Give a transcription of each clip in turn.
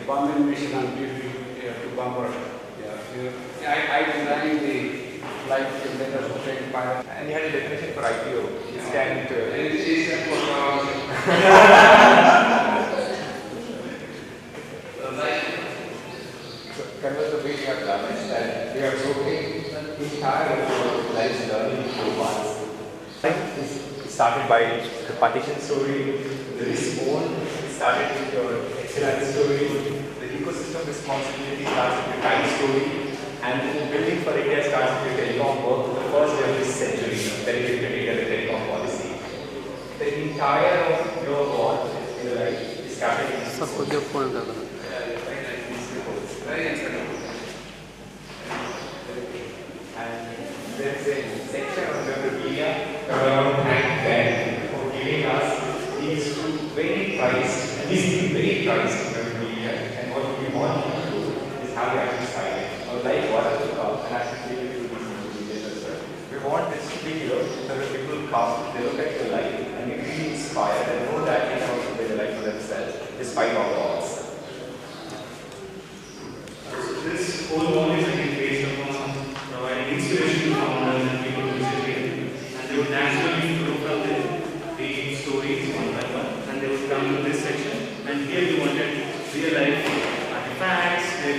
Bombing mission on duty to bomber. I designed the flight simulators for training pilots. And you had a definition for IPO. Yeah. Stand to It's for So, Kanwal, the way we have done is that we are broken the entire life's journey into parts. It started by the partition story, the respawn, it started with your excellence story, the ecosystem responsibility starts with your time story, and the building for India starts with your telecom work, the first day of this century, dedicated India the telecom policy. The entire of your work in the life is captured in this. very interesting. And there is a section on the media around and then for giving us these two very priced, and these two very priced media. And what we want to do is how we actually sign it. Or like what are the come and actually give it to these medias as well. We want this to be here so that people come, they look at the life and they really inspired and know that they can also build a life for themselves despite all odds. This whole wall is again based upon providing inspiration to founders and people who visit here. And they would naturally grow from there, the stories one by one, and they would come to this section. And here we wanted real life artifacts, they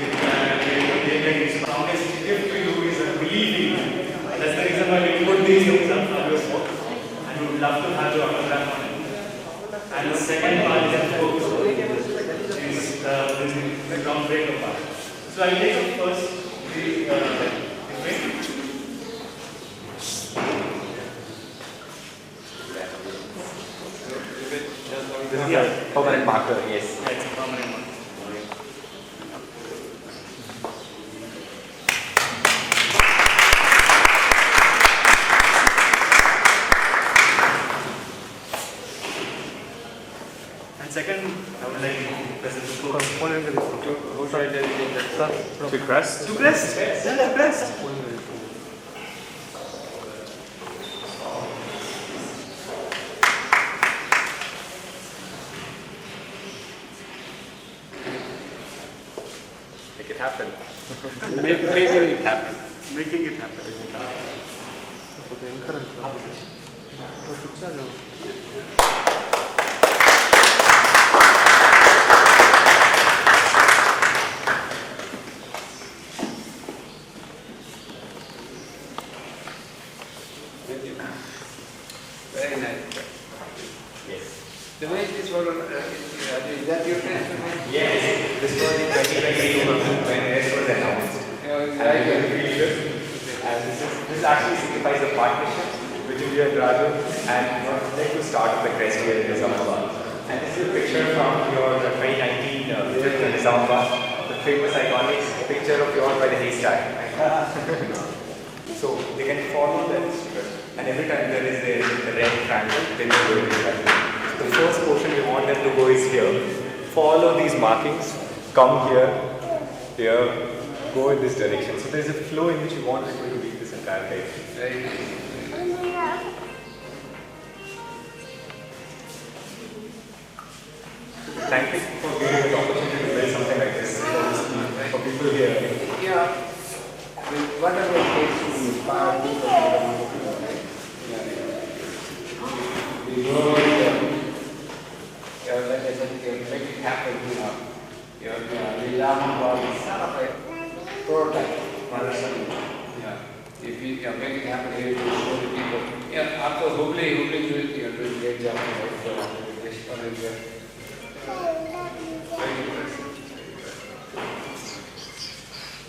like the strongest gift to you is a believing. That's the reason why we put these things up for your book. And we would love to have your autograph on it. And the second part is the book. Is the groundbreaker part. So I'll take up first the frame. Yeah, permanent marker, yes. It's a permanent one. And second, I would like to present the book. Who should I dedicate that? To KREST? To KREST? Yeah, to KREST. Make it happen. Making it happen. Making it happen. Very nice. Yes. The way this was, is that your transformation? Yes, this was in 2022 when KREST was announced. And this actually signifies a partnership between you and Raju and like to start up the KREST here in Islamabad. And this is a picture from your 2019 visit to Islamabad, the famous iconic picture of yours by the haystack. So they can follow that, and every time there is a red triangle, then they go into that. The first portion we want them to go is here. Follow these markings, come here, go in this direction. So there is a flow in which we want people to read this entire page. Very nice. Thank you for giving us the opportunity to build something like this for people here. Yeah. Whatever it takes to inspire people, right? The world, like I said, make it happen, the Islamabad is sort of a prototype. If you make it happen here, to show the people. After Hubli doing a great job. Very impressive.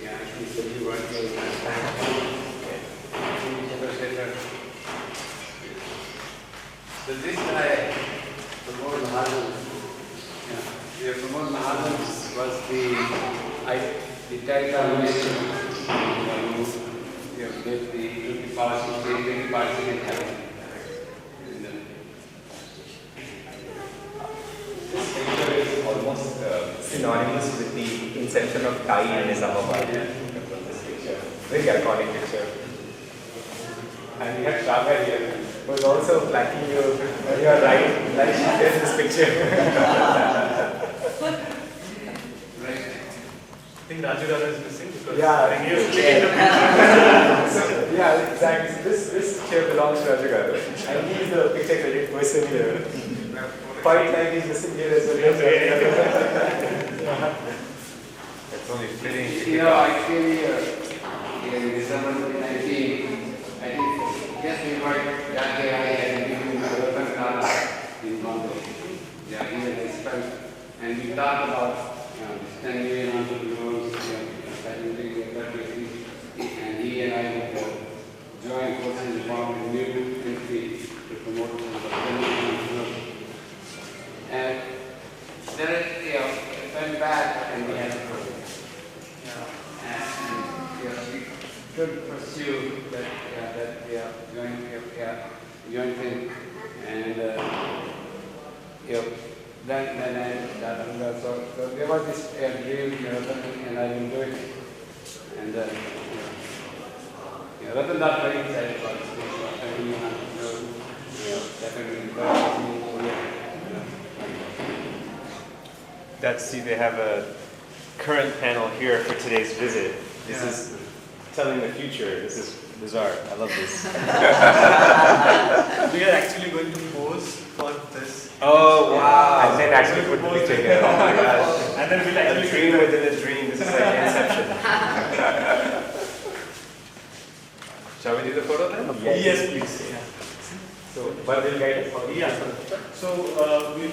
Yeah, actually, so you weren't here last time. So this guy, Pramod Mahajan, Pramod Mahajan was the title mission gave the policy in heaven. This picture is almost synonymous with the inception of Thai in Islamabad. This picture, very iconic picture. And we have Shraga here. was also flanking you on your right. Like there's this picture. Right. I think Raju Dada is missing because Yeah. I think he was clicking the picture. So, yeah, exactly. So this chair belongs to Raju Garu, and he is the picture credit person here. Quite like he's missing here as well. It's only fitting. You know, I came here in December 2019. I think just before that day I had given my open car in Bombay. Yeah, he had spent, and we talked about 10 million entrepreneurs, and he and I would join forces and form a new entity to promote entrepreneurship. And then it went back and we had to we could pursue that joint thing, and then so there was this dream, and I will do it, and Ratan not very excited about this thing, See, they have a current panel here for today's visit. This is telling the future. This is bizarre. I love this. We are actually going to pose for this. Oh wow! And then actually put the picture here. Oh my gosh! And then we'll A actually dream within a dream. This is like Inception. Shall we do the photo then? Yes, please. Yeah. So, but will guide us. Yeah. So we.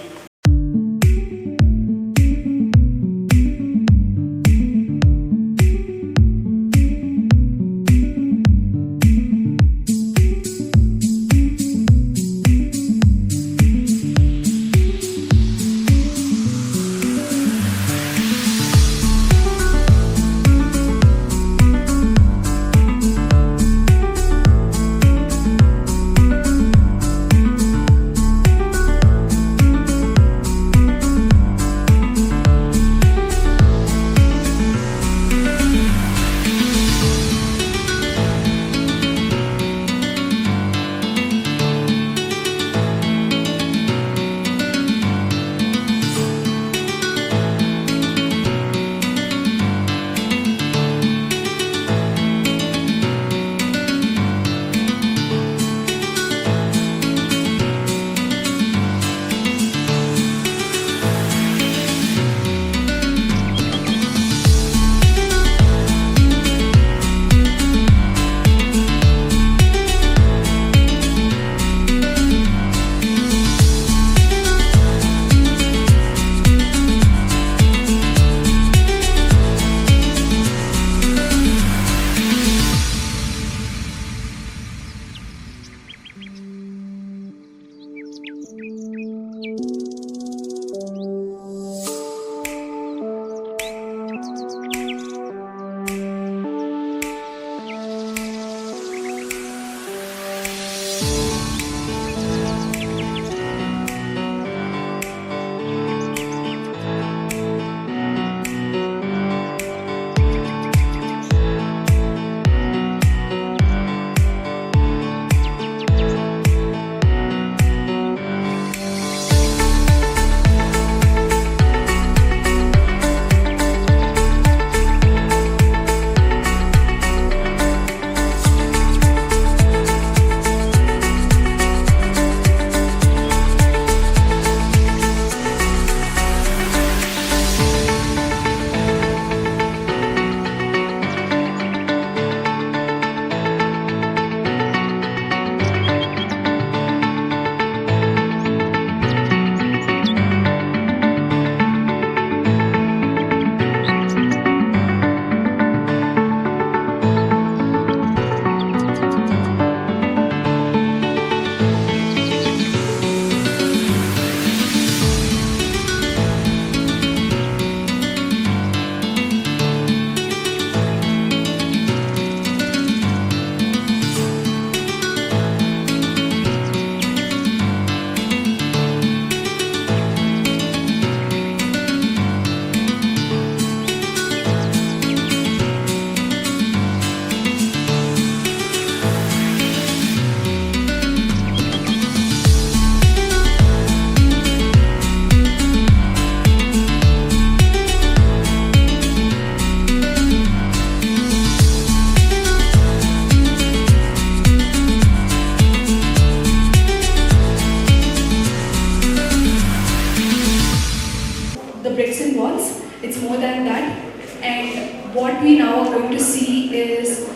is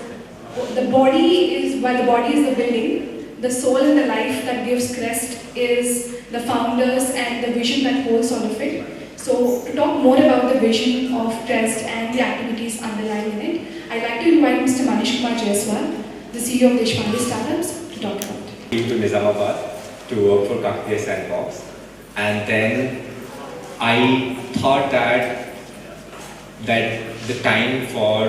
while the body is the building, the soul and the life that gives KREST is the founders and the vision that holds all of it. So to talk more about the vision of KREST and the activities underlying in it, I'd like to invite Mr. Manish Kumar Jaiswal, the CEO of Deshpande Startups, to talk about it. Came to Nizamabad to work for KREST Sandbox, and then I thought that the time for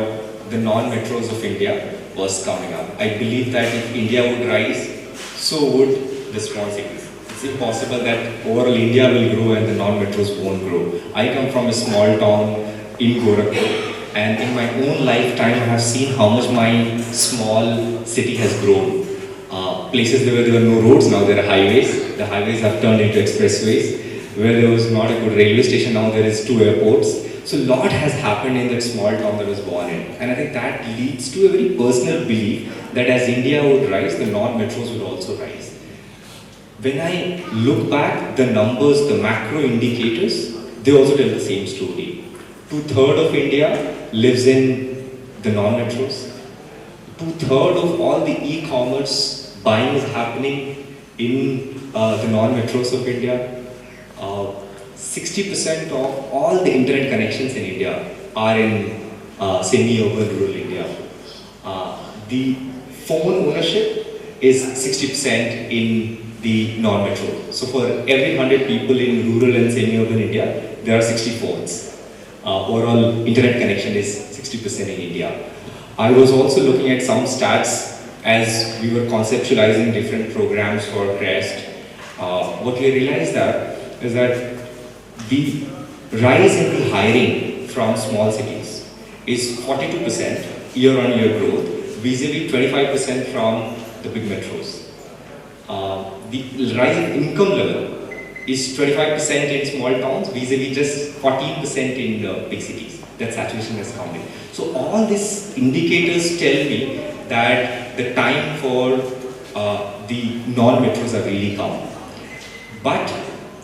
the non-metros of India was coming up. I believe that if India would rise, so would the small cities. It's impossible that overall India will grow and the non-metros won't grow. I come from a small town in Gorakhpur, and in my own lifetime I have seen how much my small city has grown. Places where there were no roads, now there are highways. The highways have turned into expressways. Where there was not a good railway station, now there is 2 airports. So a lot has happened in that small town that I was born in. And I think that leads to a very personal belief that as India would rise, the non-metros would also rise. When I look back, the numbers, the macro indicators, they also tell the same story. 2/3 of India lives in the non-metros. 2/3 of all the e-commerce buying is happening in the non-metros of India. 60% of all the internet connections in India are in semi-urban rural India. The phone ownership is 60% in the non-metro. So for every 100 people in rural and semi-urban India, there are 60 phones. Overall internet connection is 60% in India. I was also looking at some stats as we were conceptualizing different programs for KREST. What we realized is that the rise in the hiring from small cities is 42% year-on-year growth, vis-a-vis 25% from the big metros. The rise in income level is 25% in small towns, vis-a-vis just 14% in big cities. That saturation has come in. So all these indicators tell me that the time for the non-metros have really come. But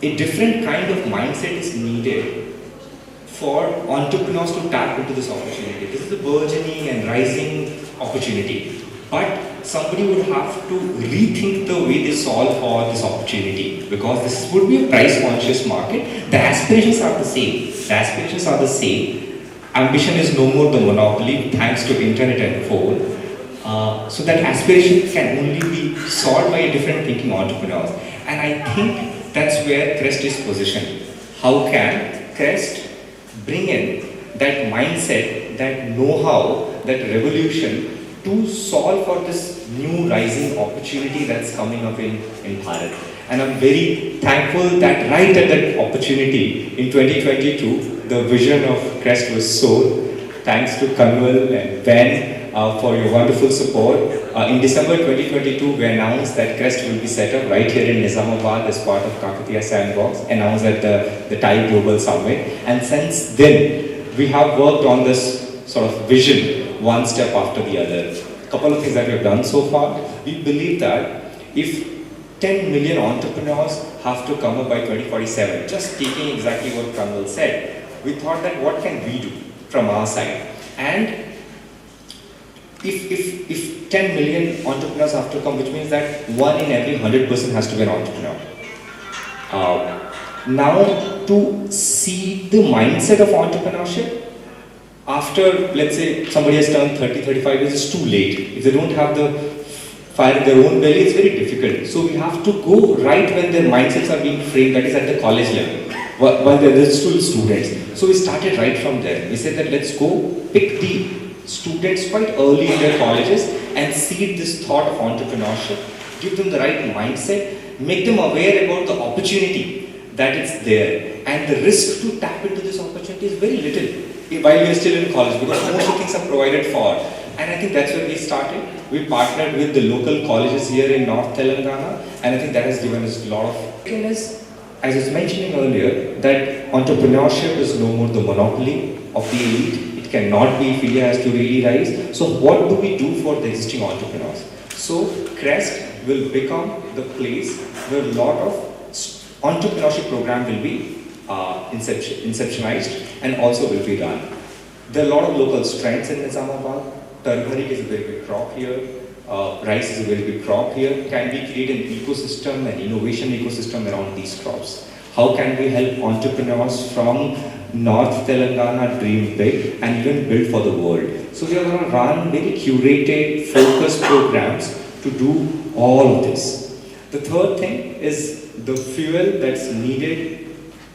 a different kind of mindset is needed for entrepreneurs to tap into this opportunity. This is a burgeoning and rising opportunity. But somebody would have to rethink the way they solve for this opportunity, because this would be a price-conscious market. The aspirations are the same. Ambition is no more the monopoly thanks to internet and phone. So that aspiration can only be solved by a different thinking entrepreneurs. And I think that's where KREST is positioned. How can KREST bring in that mindset, that know-how, that revolution to solve for this new rising opportunity that's coming up in Bharat? And I'm very thankful that right at that opportunity in 2022, the vision of KREST was sold. Thanks to Kanwal and Ben for your wonderful support. In December 2022, we announced that KREST will be set up right here in Nizamabad as part of KREST Sandbox, announced at the Thai Global Summit. And since then, we have worked on this sort of vision, one step after the other. A couple of things that we have done so far. We believe that if 10 million entrepreneurs have to come up by 2047, just taking exactly what Kanwal said, we thought that what can we do from our side? And if 10 million entrepreneurs have to come, which means that 1 in every 100 person has to be an entrepreneur. Now, to see the mindset of entrepreneurship, after, let's say, somebody has turned 30, 35 years, it's too late. If they don't have the fire in their own belly, it's very difficult. So we have to go right when their mindsets are being framed, that is at the college level, while they're still students. So we started right from there. We said that let's go pick the students quite early in their colleges and seed this thought of entrepreneurship, give them the right mindset, make them aware about the opportunity that it's there, and the risk to tap into this opportunity is very little while we are still in college, because most of the things are provided for. And I think that's where we started. We partnered with the local colleges here in North Telangana, and I think that has given us a lot of. As I was mentioning earlier, that entrepreneurship is no more the monopoly of the elite. It cannot be if India has to really rise. So what do we do for the existing entrepreneurs? So KREST will become the place where a lot of entrepreneurship program will be inceptionized and also will be run. There are a lot of local strengths in Nizamabad. turmeric is a very big crop here, rice is a very big crop here. Can we create an ecosystem, an innovation ecosystem around these crops? How can we help entrepreneurs from North Telangana dream big and even build for the world? So we are going to run very curated, focused programs to do all of this. The third thing is the fuel that's needed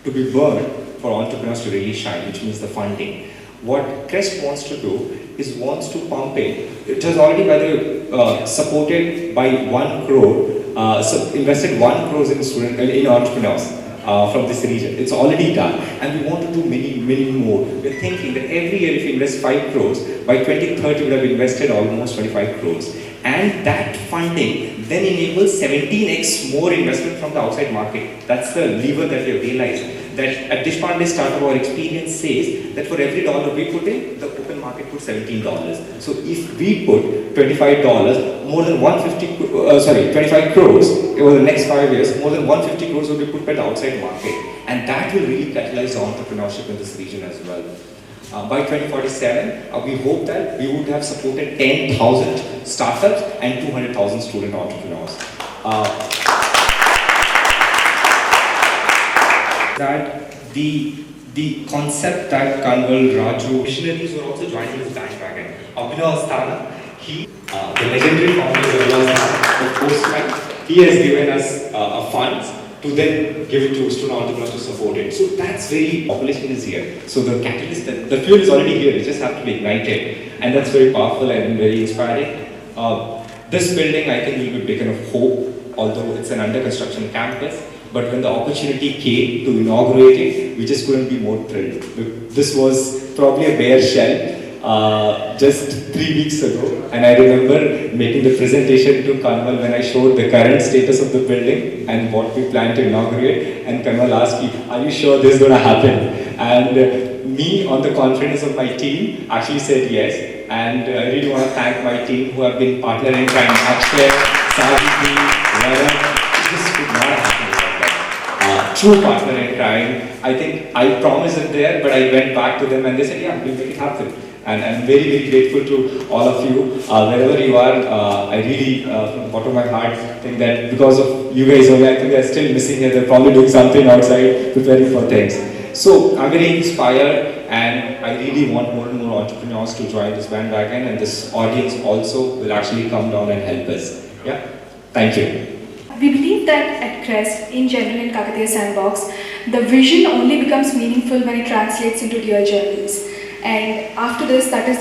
to be burned for entrepreneurs to really shine, which means the funding. What KREST wants to do is wants to pump in. It has already, by the way, supported by 1 crore, so invested 1 crore in entrepreneurs from this region. It's already done, and we want to do many more. We're thinking that every year if we invest 5 crores, by 2030 we would have invested almost 25 crores. And that funding then enables 17x more investment from the outside market. That's the lever that we have realized. That at Deshpande startup, our experience says that for every dollar we put in, the open market puts $17. So if we put $25, more than 25 crores over the next 5 years, more than 150 crores will be put by the outside market. And that will really catalyze entrepreneurship in this region as well. By 2047, we hope that we would have supported 10,000 startups and 200,000 student entrepreneurs. That the concept that Kanwal Raju missionaries were also joining his bandwagon. Abhinav Asthana, the legendary founder of Abhinav Asthana, the postman, he has given us funds to then give it to student entrepreneurs to support it. So that's very, population is here. So the catalyst, the fuel is already here, it just has to be ignited. And that's very powerful and very inspiring. This building, I think, will be beacon of hope, although it's an under construction campus. But when the opportunity came to inaugurate it, we just couldn't be more thrilled. This was probably a bare shell just 3 weeks ago, and I remember making the presentation to Kanwal when I showed the current status of the building and what we plan to inaugurate, and Kanwal asked me, "Are you sure this is going to happen?" And me, on the confidence of my team, actually said yes. And I really want to thank my team who have been partner in crime, Akshay, Savitri, Varan. This could not happen without them. True partner in crime. I think I promised it there, but I went back to them and they said, "Yeah, we'll make it happen." And I'm very grateful to all of you. Wherever you are, I really, from the bottom of my heart, think that because of you guys only, I think they're still missing here. They're probably doing something outside, preparing for things. So I'm very inspired, and I really want more and more entrepreneurs to join this bandwagon, and this audience also will actually come down and help us. Yeah, thank you. We believe that at KREST, in general in Kakatiya Sandbox, the vision only becomes meaningful when it translates into real journeys. And after this, that is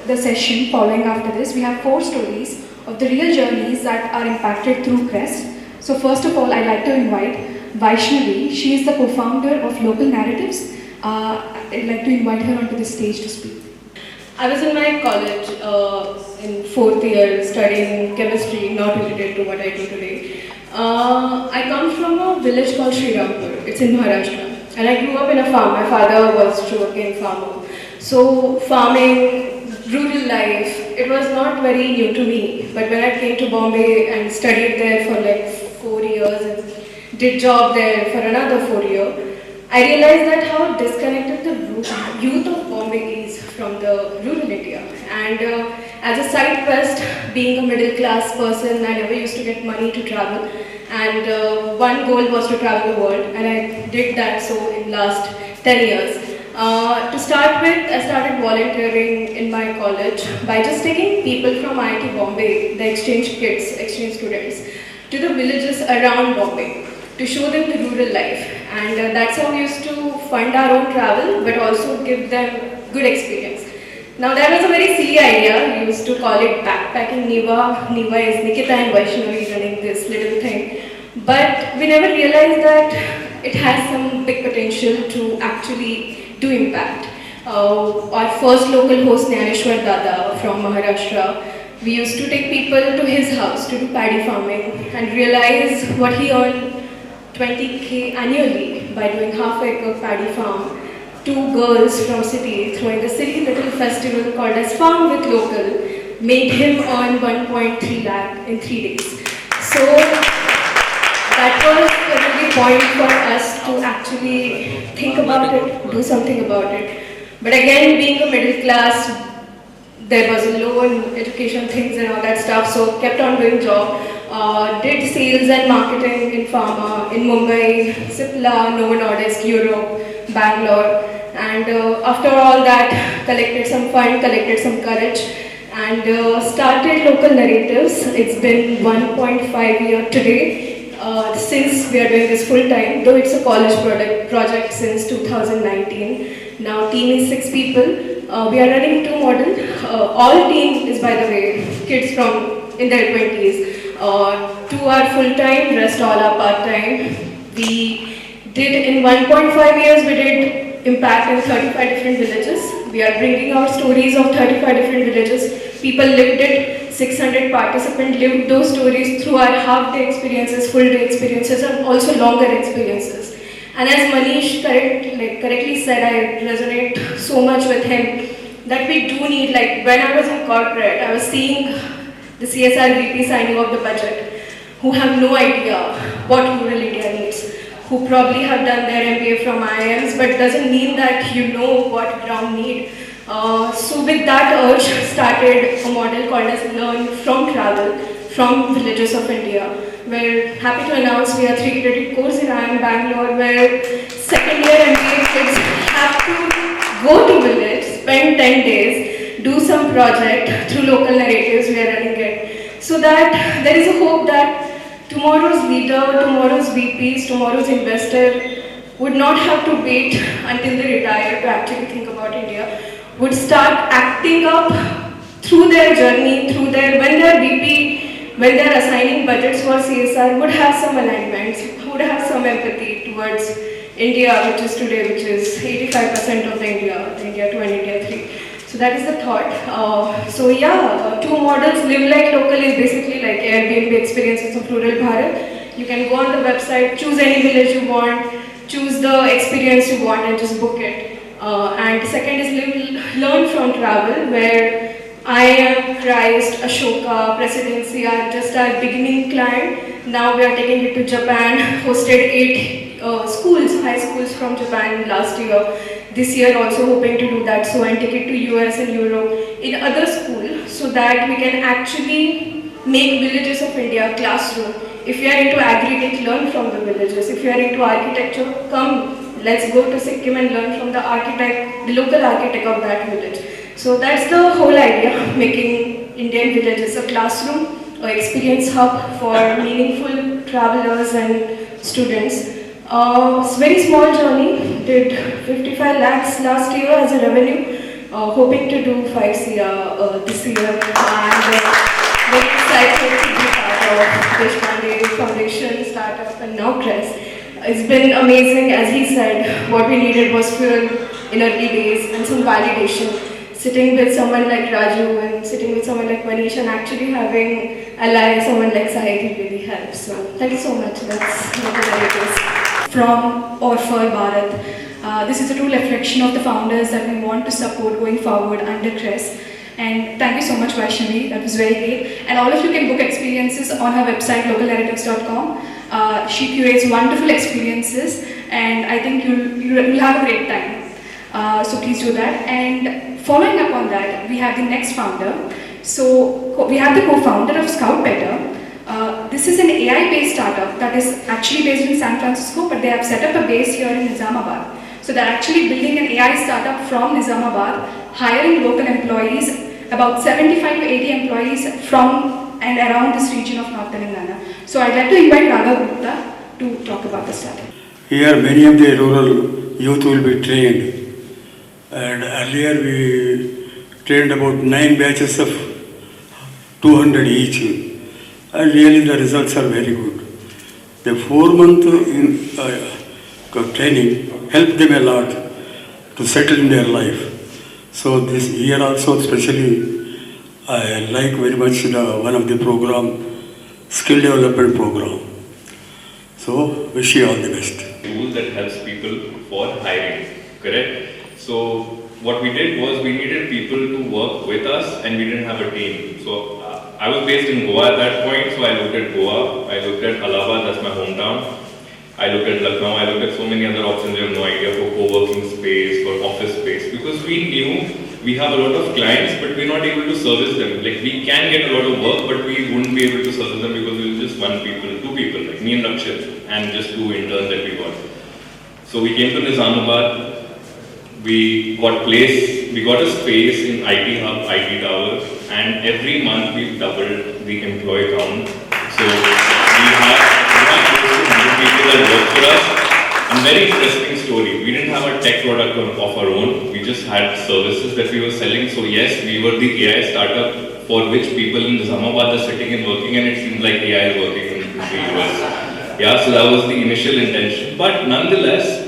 the session following after this, we have 4 stories of the real journeys that are impacted through KREST. So first of all, I'd like to invite Vaishnavi. She is the co-founder of Local Narratives. I'd like to invite her onto the stage to speak. I was in my college in 4th year studying chemistry, not related to what I do today. I come from a village called Sri Rampur. It's in Maharashtra. And I grew up in a farm. My father was a sugarcane farmer. So farming, rural life, it was not very new to me. But when I came to Bombay and studied there for like 4 years and did job there for another 4 years, I realized that how disconnected the youth of Bombay is from the rural India. And as a side quest, being a middle class person, I never used to get money to travel. And one goal was to travel the world, and I did that so in last 10 years. To start with, I started volunteering in my college by just taking people from IIT Bombay, the exchange kids, exchange students, to the villages around Bombay to show them the rural life. And that's how we used to fund our own travel, but also give them good experience. Now that was a very silly idea. We used to call it backpacking Niva. Niva is Nikita and Vaishnavi running this little thing. But we never realized that it has some big potential to actually do impact. Our first local host, Jnaneshwar Dada from Maharashtra, we used to take people to his house to do paddy farming and realize what he earned 20K annually by doing half-acre paddy farm. 2 girls from city throwing a silly little festival called as Farm with Local made him earn 1.3 lakh in 3 days. So that was a really point for us to actually think about it, do something about it. But again, being a middle class there was a low in education things and all that stuff, so kept on doing job. Did sales and marketing in pharma in Mumbai, Sipla, Novo Nordisk, Europe, Bangalore, and after all that, collected some fund, collected some courage, and started Local Narratives. It's been 1.5 years today. Since we are doing this full time, though it's a college project since 2019. Now team is 6 people. We are running 2 models. All team is, by the way, kids from in their 20s. 2 are full time, rest all are part time. We did in 1.5 years, we did impact in 35 different villages. We are bringing out stories of 35 different villages. People lived it. 600 participants lived those stories through our half-day experiences, full-day experiences, and also longer experiences. And as Manish correctly said, I resonate so much with him that we do need, like when I was in corporate, I was seeing the CSR VP signing off the budget, who have no idea what rural India needs, who probably have done their MBA from IIMs, but doesn't mean that you know what ground need. So with that urge, started a model called as Learn from Travel from Villages of India. We're happy to announce we have 3 credit courses in IIM Bangalore where second year MBA kids have to go to village, spend 10 days, do some project through Local Narratives. We are running it. So that there is a hope that tomorrow's leader, tomorrow's VPs, tomorrow's investor would not have to wait until they retire to actually think about India. Would start acting up through their journey, through their, when they're VP, when they're assigning budgets for CSR, would have some alignments, would have some empathy towards India, which is today, which is 85% of the India 2 and India 3. So that is the thought. So yeah, 2 models, Live Like Local is basically like Airbnb experiences of rural Bharat. You can go on the website, choose any village you want, choose the experience you want and just book it. And second is Learn from Travel, where I am KREST, Ashoka, Presidency are just our beginning client. Now we are taking it to Japan, hosted 8 schools, high schools from Japan last year. This year also hoping to do that, so and take it to US and Europe in other schools so that we can actually make Villages of India classroom. If you are into aggregate, learn from the villages. If you are into architecture, come. Let's go to Sikkim and learn from the architect, the local architect of that village. So that's the whole idea, making Indian villages a classroom, or experience hub for meaningful travelers and students. It's a very small journey, did 55 lakhs last year as a revenue, hoping to do 5 CR this year. And very excited to be part of Deshpande Foundation, startup, and now KREST. It's been amazing, as he said, what we needed was fuel in early days and some validation. Sitting with someone like Raju and sitting with someone like Manish and actually having ally someone like Sahid really helps. So thank you so much. That's what it is. From or for Bharat. This is a true reflection of the founders that we want to support going forward under KREST. And thank you so much, Vaishnavi. That was very great. And all of you can book experiences on her website, localnarratives.com. She curates wonderful experiences, and I think you'll have a great time. So please do that. And following up on that, we have the next founder. So we have the co-founder of Scout Better. This is an AI-based startup that is actually based in San Francisco, but they have set up a base here in Nizamabad. So they're actually building an AI startup from Nizamabad, hiring local employees, about 75 to 80 employees from and around this region of North Telangana. So I'd like to invite Raghav Gupta to talk about the startup. Here many of the rural youth will be trained, and earlier we trained about 9 batches of 200 each, and really the results are very good. The 4-month training helped them a lot to settle in their life. So this year also especially I like very much one of the program, skill development program. So wish you all the best. Tool that helps people for hiring, correct? So what we did was we needed people to work with us and we didn't have a team. So I was based in Goa at that point, so I looked at Goa, I looked at Allahabad, that's my hometown. I looked at Lucknow, I looked at so many other options, you have no idea, for co-working space, for office space, because we knew we have a lot of clients, but we're not able to service them. Like we can get a lot of work, but we wouldn't be able to service them because we were just two people, like me and Rakshit, and just 2 interns that we got. So we came to Nizamabad, we got a space in IT Hub, IT Tower, and every month we've doubled the employee count. So we have close to 100 people that work for us. And very interesting story. We didn't have a tech product of our own. We just had services that we were selling. So yes, we were the AI startup for which people in Nizamabad are sitting and working, and it seems like AI is working in the US. Yeah, so that was the initial intention. But nonetheless,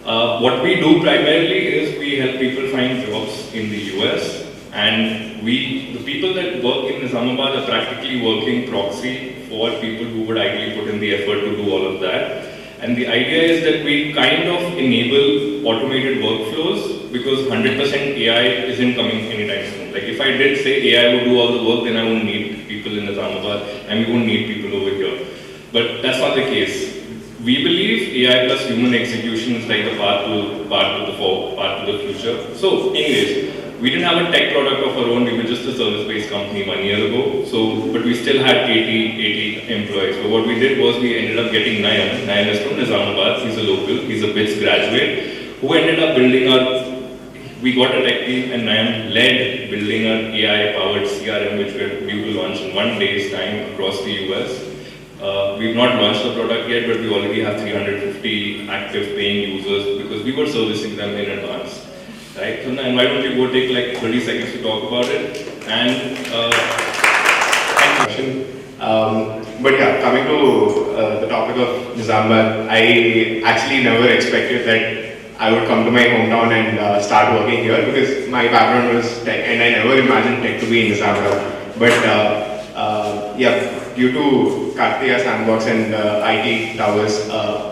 what we do primarily is we help people find jobs in the US, and the people that work in Nizamabad are practically working proxy for people who would ideally put in the effort to do all of that. And the idea is that we kind of enable automated workflows because 100% AI isn't coming anytime soon. Like if I did say AI would do all the work, then I wouldn't need people in Nizamabad and we wouldn't need people over here. But that's not the case. We believe AI plus human execution is like the path to the future. So anyways, we didn't have a tech product of our own, we were just a service-based company 1 year ago. But we still had 80 employees. So what we did was we ended up getting Nayan. Nayan is from Nizamabad, he's a local, he's a BITS graduate, who ended up building we got a tech team and Nayan led building our AI-powered CRM, which we're due to launch in 1 day's time across the US. We've not launched the product yet, but we already have 350 active paying users because we were servicing them in advance. Right? So now, why don't you go take like 30 seconds to talk about it? And but yeah, coming to the topic of Nizamabad, I actually never expected that I would come to my hometown and start working here because my background was tech and I never imagined tech to be in Nizamabad. But yeah, due to KREST Sandbox and IT towers,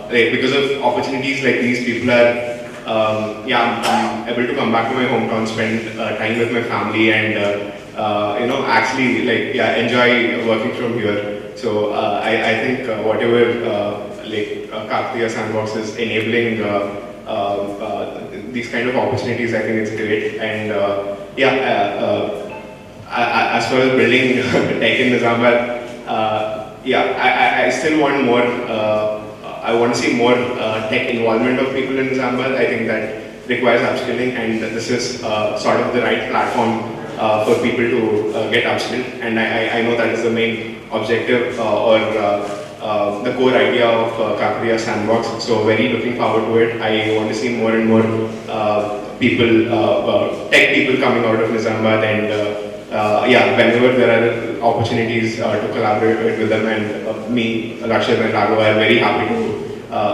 because of opportunities like these, people are I'm able to come back to my hometown, spend time with my family, and actually enjoy working from here. So I think whatever KREST Sandbox is enabling these kind of opportunities, I think it's great. And as far as building tech in Nizamabad, I still want more. I want to see more tech involvement of people in Nizamabad. I think that requires upskilling, and this is sort of the right platform for people to get upskilled. And I know that is the main objective or the core idea of KREST Sandbox. So very looking forward to it. I want to see more and more people, tech people coming out of Nizamabad, and whenever there are opportunities to collaborate with them, and me, Rakshit and Raghav are very happy to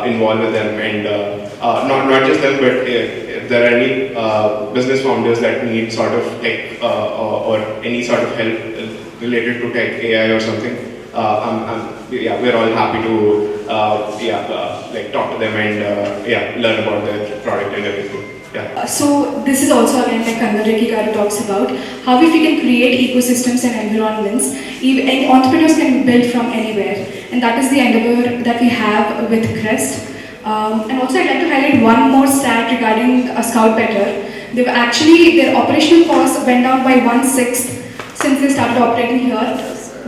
involve with them, and not just them, but if there are any business founders that need sort of tech or any sort of help related to tech, AI or something, we're all happy to talk to them and learn about their product and everything. Yeah. So this is also again like Kanwal Rekhi talks about how if we can create ecosystems and environments, even entrepreneurs can build from anywhere, and that is the endeavor that we have with KREST. And also I'd like to highlight one more stat regarding Scout Better. Their operational costs went down by 1/6 since they started operating here,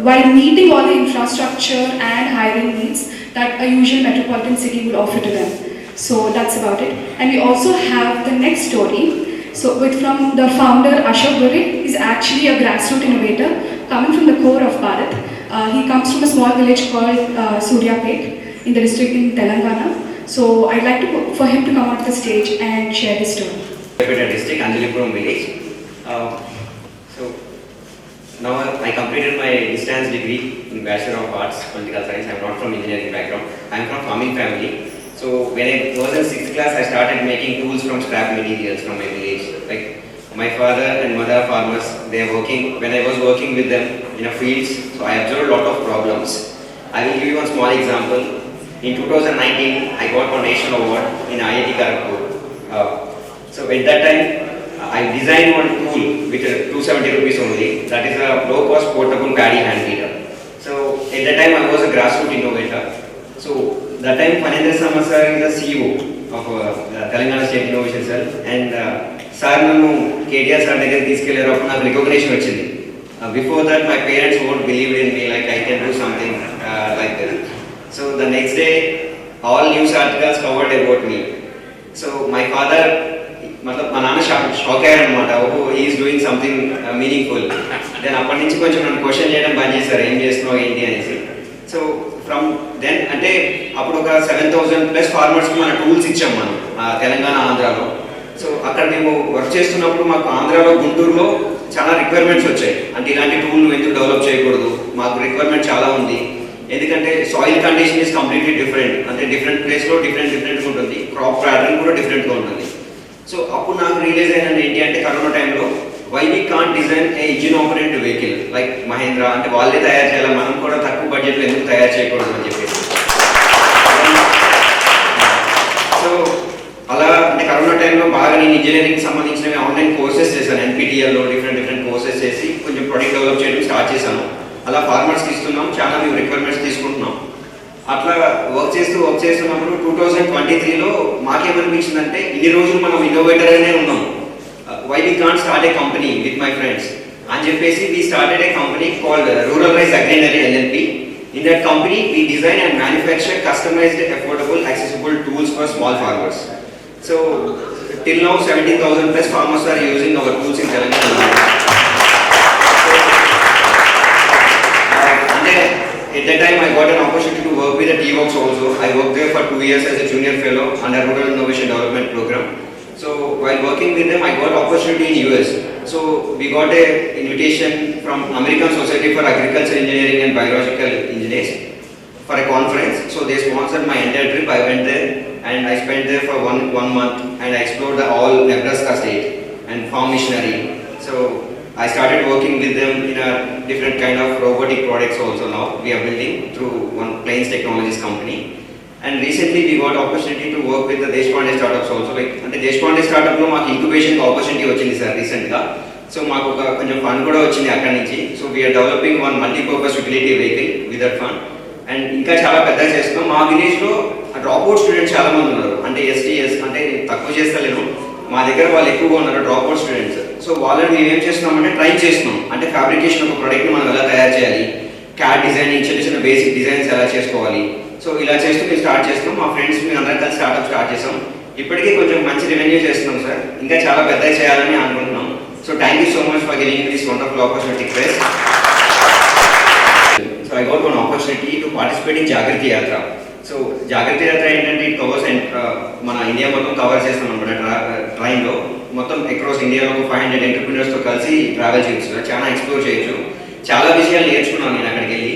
while meeting all the infrastructure and hiring needs that a usual metropolitan city would offer to them. So that's about it. And we also have the next story. So from the founder Ashok Gore, he's actually a grassroots innovator coming from the core of Bharat. He comes from a small village called Suryapet in the district in Telangana. So I'd like for him to come onto the stage and share his story. Suryapet district, Anjalipuram village. So now I completed my distance degree in Bachelor of Arts, Political Science. I'm not from engineering background. I'm from farming family. So when I was in 6th class, I started making tools from scrap materials from my village. Like my father and mother are farmers. They are working. When I was working with them in a fields, so I observed a lot of problems. I will give you one small example. In 2019, I got one national award in IIT Kharagpur. So at that time, I designed one tool with 270 rupees only. That is a low-cost portable paddy hand weeder. So at that time, I was a grassroots innovator. So that time, Panendra Sama sir is the CEO of Telangana State Innovation Cell, and sir నన్ను KTR sir దగ్గర తీసుకెళ్లారు. అప్పుడు నాకు recognition వచ్చింది. Before that my parents won't believe in me like I can do something like that. So the next day all news articles covered about me. So my father मतलब మా నాన్న shock అయ్యారనమాట. ఓహో is doing something meaningful. Then అప్పటి నుంచి కొంచెం నన్ను question చేయడం బంద్ చేశారు, ఏం చేస్తున్నావు ఏంటి అనేసి. సో ఫ్రమ్ దెన్ అంటే అప్పుడు ఒక 7,000+ ఫార్మర్స్కి మన టూల్స్ ఇచ్చాం మనం తెలంగాణ ఆంధ్రాలో. సో అక్కడ మేము వర్క్ చేస్తున్నప్పుడు మాకు ఆంధ్రాలో గుంటూరులో చాలా రిక్వైర్మెంట్స్ వచ్చాయి. అంటే ఇలాంటి టూల్ ఎందుకు డెవలప్ చేయకూడదు, మాకు రిక్వైర్మెంట్ చాలా ఉంది. ఎందుకంటే soil condition is completely different. అంటే డిఫరెంట్ ప్లేస్లో డిఫరెంట్గా ఉంటుంది, క్రాప్ ప్యాటర్న్ కూడా డిఫరెంట్గా ఉంటుంది. సో అప్పుడు నాకు రియలైజ్ అయిన ఏంటి అంటే కరోనా టైంలో why we can't design a engine operated vehicle like Mahindra, అంటే వాళ్ళే తయారు చేయాలి, మనం కూడా తక్కువ బడ్జెట్లో ఎందుకు తయారు చేయకూడదు అని చెప్పేసి. సో అలా అంటే కరోనా టైంలో బాగా నేను ఇంజనీరింగ్ సంబంధించిన ఆన్లైన్ కోర్సెస్ చేశాను. NPTELలో డిఫరెంట్ కోర్సెస్ చేసి కొంచెం ప్రొడక్ట్ డెవలప్ చేయడం స్టార్ట్ చేశాను. అలా ఫార్మర్స్కి ఇస్తున్నాం, చాలా మేము రిక్వైర్మెంట్స్ తీసుకుంటున్నాం. అట్లా వర్క్ చేస్తున్నప్పుడు 2023లో మాకేమనిపించిందంటే ఇన్ని రోజులు మనం ఇన్నోవేటర్ అనే ఉన్నాం, why we can't start a company with my friends అని చెప్పేసి we started a company called rural rise agrinery LLP. In that company we design and manufacture customised affordable accessible tools for small farmers. So till now 17,000+ farmers are using our tools in Telangana. At that time, I got an opportunity to work with the T-Works also. I worked there for 2 years as a junior fellow under Rural Innovation Development Program. So while working with them, I got opportunity in US. So we got a invitation from American Society for Agriculture Engineering and Biological Engineers for a conference. So they sponsored my entire trip. I went there and I spent there for one month and I explored the all Nebraska state and farm machinery. So I started working with them in a different kind of robotic products also now we are building through one Plains Technologies company. And recently we got opportunity to work with the Deshpande startups also. Like and the Deshpande startup lo maaku incubation opportunity vachindi sir recent ga. So maaku oka konjam fund kuda vachindi akkadi nunchi. So we are developing one multi-purpose utility vehicle with that fund. And ఇంకా చాలా పెద్దగా చేస్తున్నాం. మా విలేజ్లో dropout students చాలా మంది ఉన్నారు. అంటే STS అంటే తక్కువ చేస్తలేను, మా దగ్గర వాళ్ళు ఎక్కువగా ఉన్నారు డ్రాప్అవుట్ స్టూడెంట్స్. సో వాళ్ళని మేము ఏం చేస్తున్నామంటే ట్రైన్ చేస్తున్నాం. అంటే ఫ్యాబ్రికేషన్ ఒక ప్రోడక్ట్ని మనం ఎలా తయారు చేయాలి, క్యాడ్ డిజైనింగ్, చిన్న బేసిక్ డిజైన్స్ ఎలా చేసుకోవాలి. సో ఇలా చేస్తూ మేము స్టార్ట్ చేస్తున్నాం. మా ఫ్రెండ్స్ మేము అందరం కలిసి స్టార్ట్అప్ స్టార్ట్ చేసాం. ఇప్పటికీ కొంచెం మంచి రెవెన్యూ చేస్తున్నాం సార్. ఇంకా చాలా పెద్దగా చేయాలని అనుకుంటున్నాం. So thank you so much for giving this wonderful opportunity KREST. So I got one opportunity to participate in Jagriti Yatra. So Jagriti Yatra ఏంటంటే ఇట్ కవర్స్ మన ఇండియా మొత్తం కవర్ చేస్తాం అనమాట. ట్రైన్లో మొత్తం అక్రాస్ ఇండియాలో ఒక 500 ఎంటర్ప్రినర్స్తో కలిసి ట్రావెల్ చేయొచ్చు, చాలా ఎక్స్ప్లోర్ చేయొచ్చు. చాలా విషయాలు నేర్చుకున్నాను నేను అక్కడికి వెళ్ళి.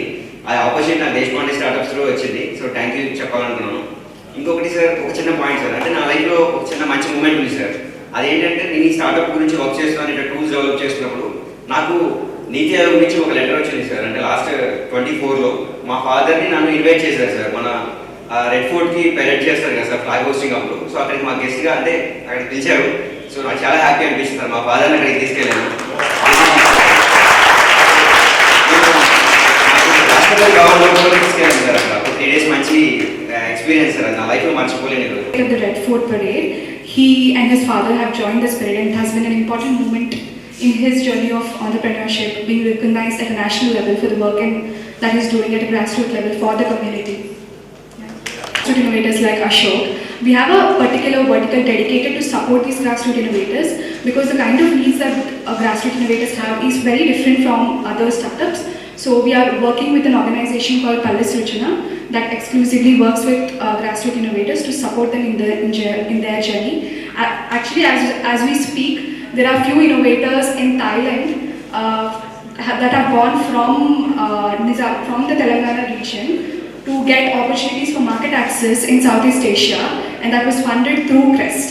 ఆ ఆపర్చునిటీ నా దేశపాండే స్టార్టప్స్ త్రూ వచ్చింది. సో థ్యాంక్ యూ చెప్పాలనుకున్నాను. ఇంకొకటి సార్, ఒక చిన్న పాయింట్ సార్, అంటే నా లైఫ్లో ఒక చిన్న మంచి మూమెంట్ ఉంది సార్. అదేంటంటే నేను ఈ స్టార్టప్ గురించి వర్క్ చేస్తున్నాను, ఇట్లా టూల్స్ డెవలప్ చేస్తున్నప్పుడు నాకు నీతి ఆయోగ్ నుంచి ఒక లెటర్ వచ్చింది సార్. అంటే లాస్ట్ 24లో మా ఫాదర్ని నన్ను ఇన్వైట్ చేశారు సార్. మన రెడ్ ఫోర్ట్కి పెరెడ్ చేస్తారు కదా సార్ ఫ్లాగ్ హోస్టింగ్ అప్పుడు. సో అక్కడికి మా గెస్ట్గా అంటే అక్కడికి పిలిచారు. సో నాకు చాలా హ్యాపీ అనిపిస్తుంది సార్. మా ఫాదర్ని అక్కడికి తీసుకెళ్ళాను. రాష్ట్రపతి గవర్నమెంట్ తీసుకెళ్ళాను సార్. అక్కడ 3 days మంచి ఎక్స్పీరియన్స్ సార్. నా లైఫ్లో మర్చిపోలేను. At the Red Fort Parade, he and his father have joined this parade and it has been an important moment in his journey of entrepreneurship, being recognized at a national level for the work and that he's doing at a grassroots level for the community. Grassroots innovators like Ashok, we have a particular vertical dedicated to support these grassroots innovators because the kind of needs that grassroots innovators have is very different from other startups. So we are working with an organization called Pallis Ruchana that exclusively works with grassroots innovators to support them in their journey. Actually, as we speak, there are few innovators in Thailand that have gone from the Telangana region to get opportunities for market access in Southeast Asia, and that was funded through KREST.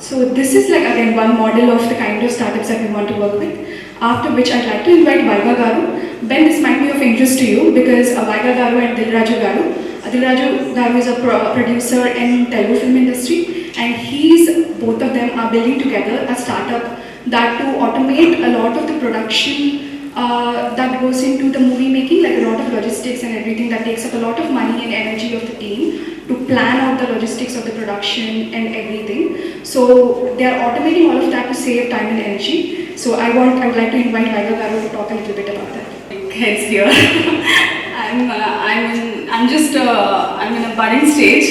So this is like again one model of the kind of startups that we want to work with. After which I'd like to invite Vaiga Garu. Ben, this might be of interest to you because Vaiga Garu and Dilraju Garu. Dilraju Garu is a producer in Telugu film industry, and both of them are building together a startup that to automate a lot of the production that goes into the movie making, like a lot of logistics and everything that takes up a lot of money and energy of the team to plan out the logistics of the production and everything. So they are automating all of that to save time and energy. So I would like to invite Vaiga Garu to talk a little bit about that. Heads here. I'm in a budding stage.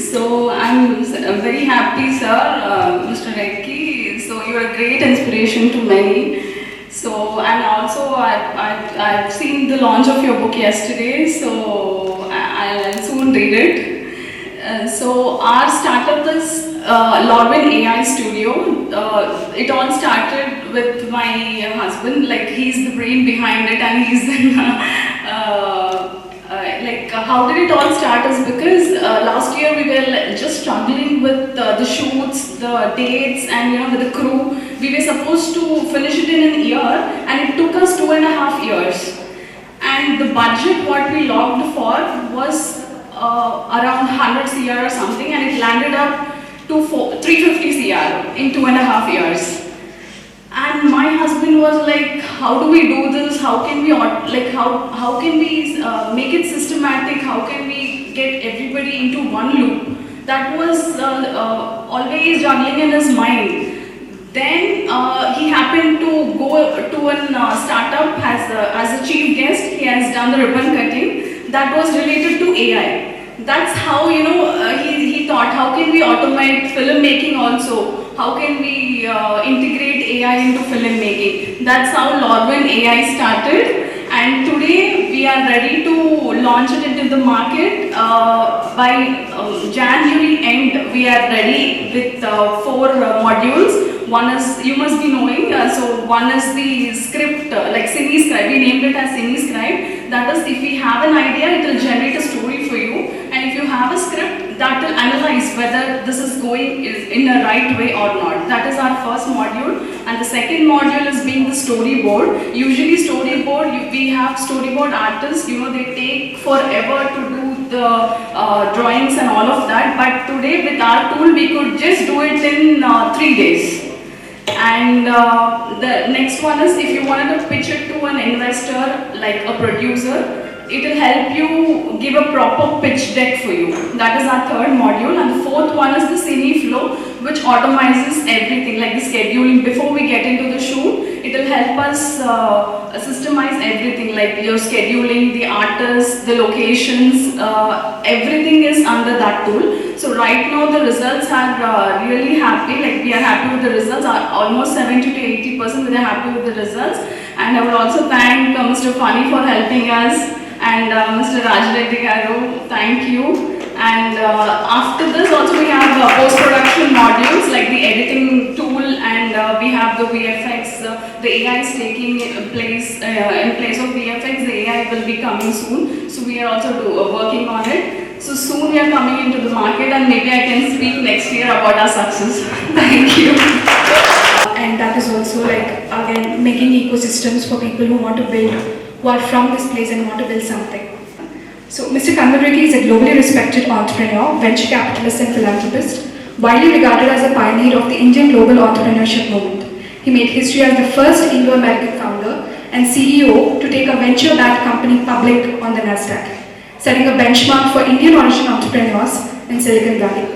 So I'm very happy, sir, Mr. Rekhi. So you're a great inspiration to many. So, and also I've seen the launch of your book yesterday, so I'll soon read it. So our startup is Lorwin AI Studio. It all started with my husband, like he's the brain behind it, and he's how did it all start is because last year we were just struggling with the shoots, the dates, and with the crew. We were supposed to finish it in an year, and it took us 2.5 years. And the budget what we logged for was around 100 CR or something, and it landed up to 350 CR in 2.5 years. And my husband was like, how do we do this? How can we how can we make it systematic? How can we get everybody into one loop? That was always juggling in his mind. Then he happened to go to a startup as a chief guest. He has done the ribbon cutting that was related to AI. That's how he thought, how can we automate filmmaking also? How can we integrate AI into filmmaking? That's how Lorwin AI started. And today we are ready to launch it into the market. By January end, we are ready with 4 modules. One is, you must be knowing, so one is the script, like Cine Scribe. We named it as Cine Scribe. That is, if we have an idea, it will generate a story for you. And if you have a script, that will analyze whether this is going in a right way or not. That is our first module. And the second module is being the storyboard. Usually storyboard, we have storyboard artists, they take forever to do the drawings and all of that. But today with our tool, we could just do it in 3 days. And the next one is, if you wanted to pitch it to an investor, like a producer, it will help you give a proper pitch deck for you. That is our third module. And the fourth one is the Cine Flow, which automizes everything, like the scheduling. Before we get into the shoot, it will help us systemize everything, like your scheduling, the artists, the locations, everything is under that tool. So right now the results are really happy, like we are happy with the results, almost 70 to 80% we are happy with the results. And I would also thank Mr. Fani for helping us, and Mr. Rajreddy Garu, thank you. And after this also we have post-production modules like the editing tool, and we have the VFX. The AI is taking place, in place of VFX, the AI will be coming soon. So we are also working on it. So soon we are coming into the market, and maybe I can speak next year about our success. Thank you. And that is also like, again, making ecosystems for people who want to build, who are from this place and want to build something. So Mr. Kanwal Rekhi is a globally respected entrepreneur, venture capitalist and philanthropist, widely regarded as a pioneer of the Indian global entrepreneurship movement. He made history as the first Indo-American founder and CEO to take a venture-backed company public on the Nasdaq, setting a benchmark for Indian origin entrepreneurs in Silicon Valley.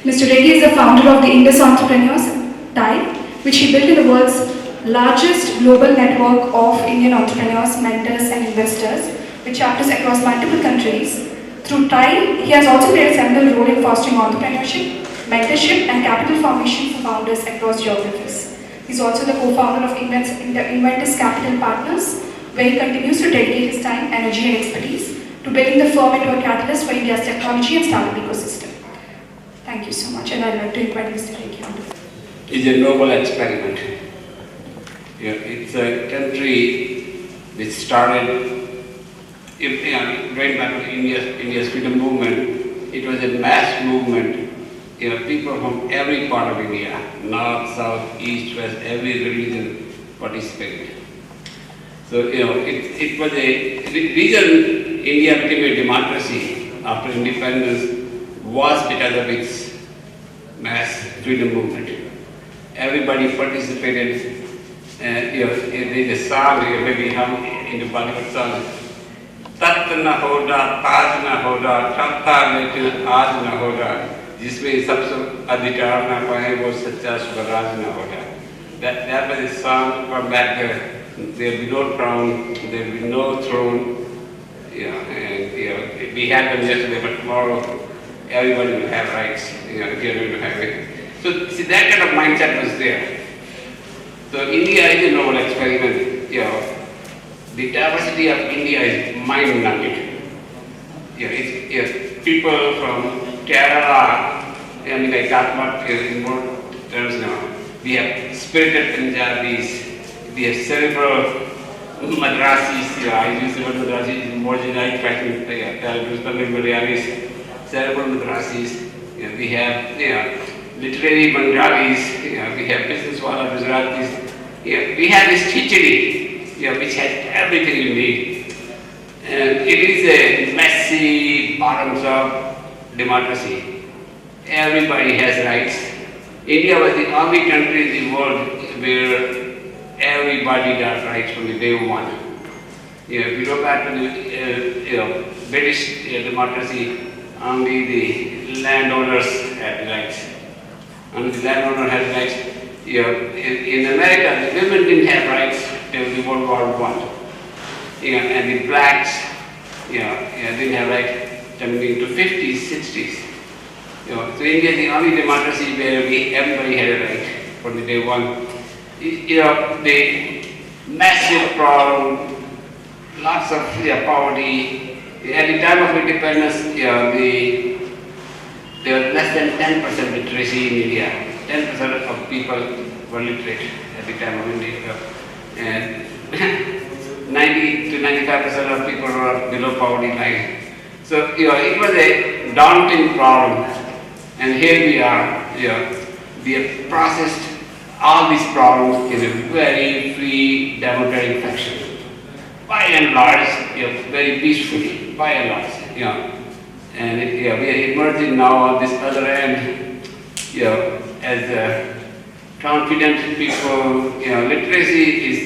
Mr. Rekhi is the founder of the Indus Entrepreneurs, TIE, which he built in the world's largest global network of Indian entrepreneurs, mentors and investors with chapters across multiple countries. Through TIE, he has also played a seminal role in fostering entrepreneurship, mentorship and capital formation for founders across geographies. He is also the co-founder of Inventors Capital Partners, where he continues to dedicate his time, energy and expertise to building the firm into a catalyst for India's technology and startup ecosystem. Thank you so much, and I'd like to invite Mr. Rekhi on. It's a noble experiment. It's a country which started right back to India's freedom movement. It was a mass movement. People from every part of India, north, south, east, west, every religion participated. So it was a reason India became a democracy after independence was because of its mass freedom movement. Everybody participated And there's a song, maybe hum in the Bollywood song. Tat na hoda, taj na hoda, tata letu aaj na hoda. जिसमें सबसे अधिकार ना पाए वो सच्चा स्वराज ना होगा. That was a song from back there. There will be no crown, there will be no throne. And we had them yesterday, but tomorrow everybody will have rights. You're going to have it. So see, that kind of mindset was there. So India is a novel experiment. The diversity of India is mind-numbing. It's people from Kerala. I talk about in more terms now. We have spirited Punjabis. We have cerebral Madrasis. I use the word Madrasis in more generic fashion. Malayalis, cerebral Madrasis. We have literary Bengalis. We have business wala Gujaratis. We have this khichdi, which has everything you need. And it is a messy, bottoms-up democracy. Everybody has rights. India was the only country in the world where everybody got rights from the day one. If you look at the British democracy, only the landowners had rights. Only the landowner had rights. In America, the women didn't have rights till the World War I. And the blacks didn't have rights till the 50s, 60s. So India is the only democracy where everybody had a right from the day one. The massive problem, lots of poverty. At the time of independence, there was less than 10% literacy in India. 10% of people were literate at the time of India. And 90 to 95% of people were below poverty line. So it was a daunting problem. And here we are, we have processed all these problems in a very free democratic fashion. By and large, very peacefully, by and large, And we are emerging now on this other end, as confident people. Literacy is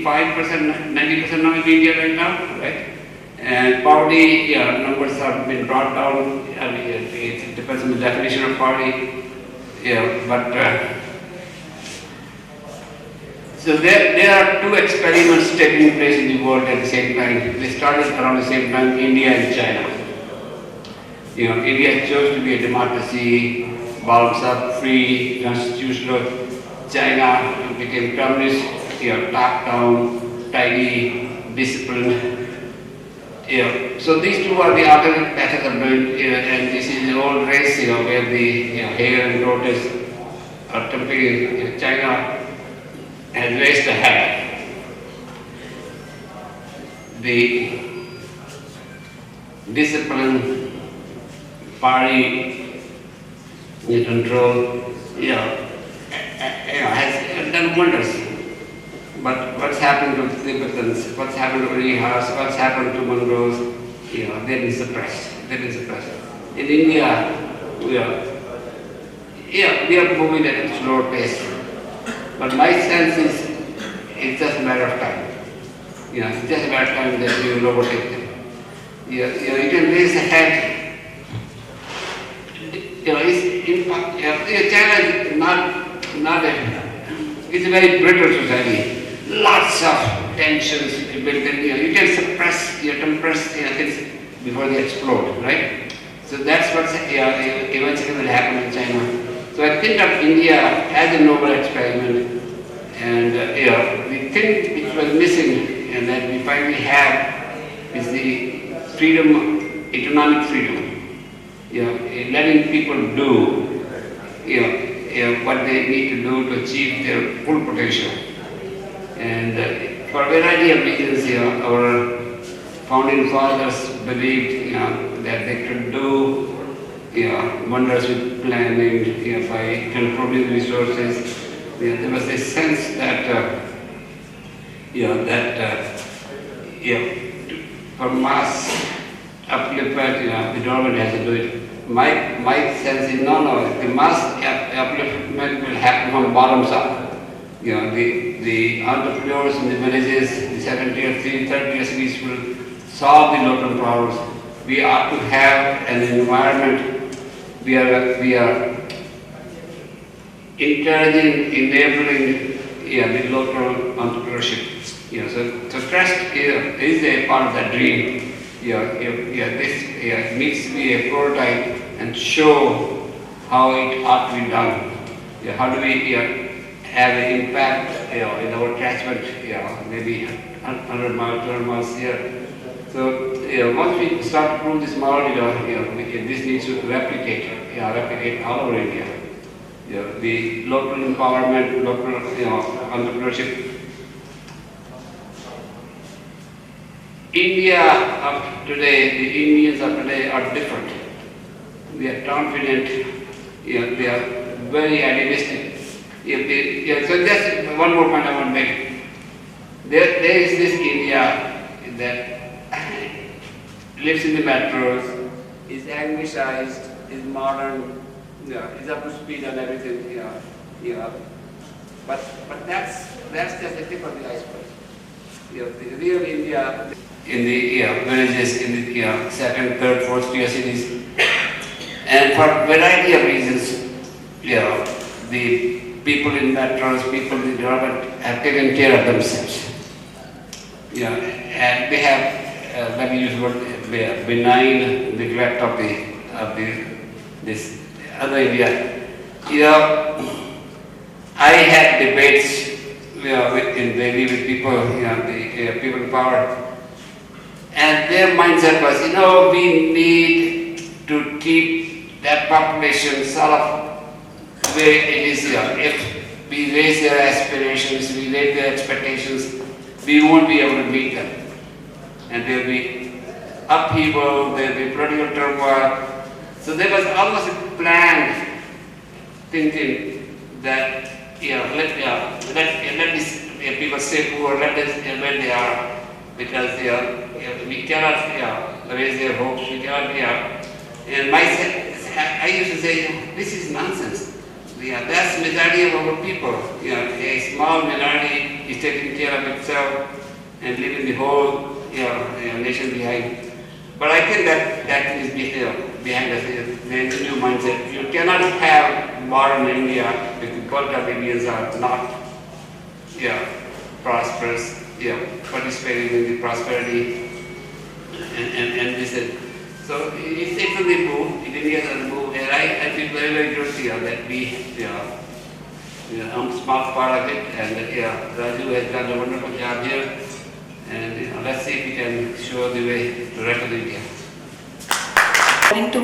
85%, 90% now in India right now, right? And poverty, numbers have been brought down. It depends on the definition of poverty. So there are two experiments taking place in the world at the same time. They started around the same time, India and China. India chose to be a democracy, bottoms up, free, constitutional. China became communist, top down, tidy, disciplined. So these two are the alternate paths of built, and this is the old race, where the hair and tortoise are competing. China has raced ahead. The discipline, party, control, has done wonders. But what's happened to Tibetans, what's happened to Rihas, what's happened to Mongols, they've been suppressed. In India, we are moving at a slower pace. But my sense is, it's just a matter of time. It's just a matter of time that we will overtake them. You can raise a head. China is not it's a very brittle society. Lots of tensions built in. You can suppress, compress things before they explode, right? So that's what eventually will happen in China. So I think of India as a noble experiment, and the thing which was missing and that we finally have is the freedom, economic freedom. Letting people do what they need to do to achieve their full potential. And for a variety of reasons, our founding fathers believed that they could do wonders with planning, by controlling resources. There was a sense that for mass upliftment, the government has to do it. My sense is no, the mass upliftment will happen from bottoms up. The entrepreneurs in the villages, the second tier, third tier cities will solve the local problems. We ought to have an environment we are encouraging, enabling the local entrepreneurship. So KREST is a part of that dream. This needs to be a prototype and show how it ought to be done. How do we have an impact in our catchment, maybe 100 miles, 200 miles here. So once we start to prove this model, this needs to replicate all over India. The local empowerment, local entrepreneurship. India of today, the Indians of today are different. They are confident. They are very idealistic. So just one more point I want to make. There is this India that lives in the metros, is anglicized, is modern, is up to speed on everything. But that's just the tip of the iceberg. The real India in the villages, in the second, third, fourth tier cities, and for a variety of reasons, the people in metros, people in the development have taken care of themselves. And they have, let me use the word, benign neglect of this other India. I had debates in Delhi with people, the people in power, and their mindset was, we need to keep that population sort of the way it is here. If we raise their aspirations, we raise their expectations, we won't be able to meet them. And there will be upheaval, there will be political turmoil. So there was almost a planned thinking that let these people stay poor, let them where they are, because we cannot raise their hopes, we cannot. And I used to say, this is nonsense. That's the majority of our people. A small minority is taking care of itself and leaving the whole nation behind. But I think that is behind us. There is a new mindset. You cannot have modern India if the bulk of Indians are not prosperous, participating in the prosperity and this. So it's taken the move, India has a move, and I feel very, very guilty that I'm a small part of it, and Raju has done a wonderful job here, and let's see if we can show the way to rest of India. To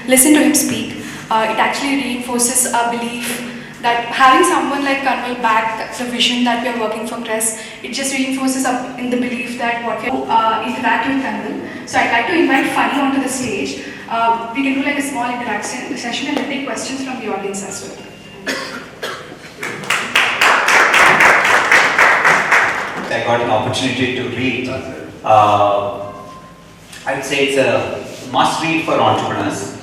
listen to him speak, it actually reinforces our belief that having someone like Kanwal back the vision that we are working for KREST, it just reinforces up in the belief that what we interact with Kanwal. So I'd like to invite Funny onto the stage. We can do like a small interaction session and we'll take questions from the audience as well. I got an opportunity to read. I'd say it's a must read for entrepreneurs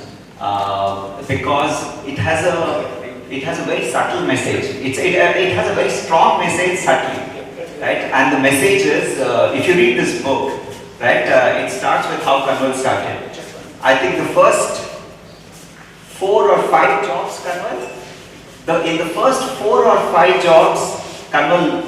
because it has a very subtle message. It has a very strong message subtly, right? And the message is, if you read this book, right, it starts with how Kanwal started. I think the first 4 or 5 jobs, Kanwal, in the first 4 or 5 jobs, Kanwal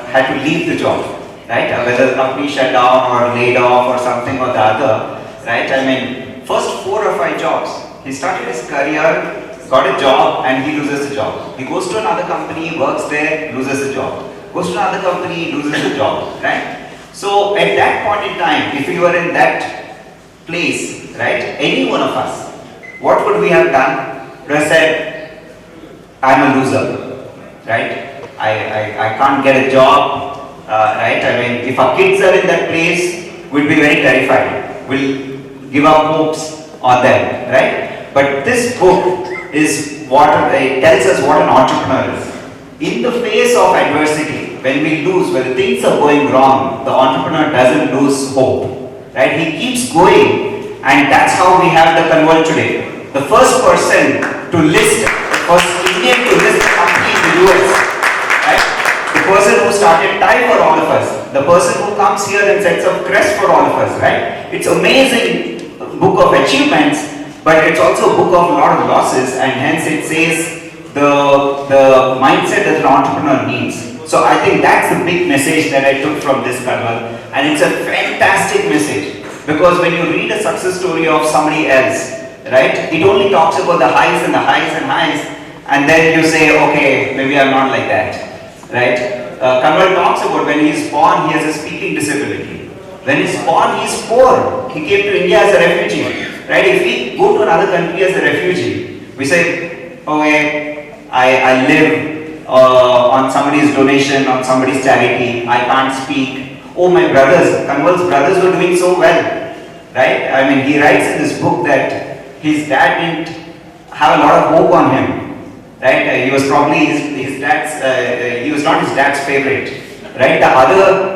had to leave the job, right? Whether the company shut down or laid off or something or the other, right? I mean, first 4 or 5 jobs, he started his career, got a job, and he loses the job. He goes to another company, works there, loses the job. Goes to another company, loses the job, right? So at that point in time, if you were in that place, right, any one of us, what would we have done? Would have said, I'm a loser, right? I can't get a job, right? I mean, if our kids are in that place, we'd be very terrified. We'll give our hopes on them, right? But this book is it tells us what an entrepreneur is. In the face of adversity, when we lose, when things are going wrong, the entrepreneur doesn't lose hope, right? He keeps going, and that's how we have the Kanwal today. The first person to list, the first Indian to list a company in the US, right? started TIE for all of us, the person who comes here and sets up KREST for all of us, right? It's amazing book of achievements, but it's also a book of a lot of losses, and hence it says the mindset that an entrepreneur needs. So I think that's the big message that I took from this Kanwal, and it's a fantastic message, because when you read a success story of somebody else, right, it only talks about the highs and the highs and highs, and then you say, okay, maybe I'm not like that, right? Kanwal talks about when he's born, he has a speaking disability. When he's born, he's poor. He came to India as a refugee, right? If we go to another country as a refugee, we say, okay, I live on somebody's donation, on somebody's charity, I can't speak. Oh, my brothers, Kanwal's brothers were doing so well, right? I mean, he writes in this book that his dad didn't have a lot of hope on him, right? He was probably his dad's, he was not his dad's favorite, right? The other,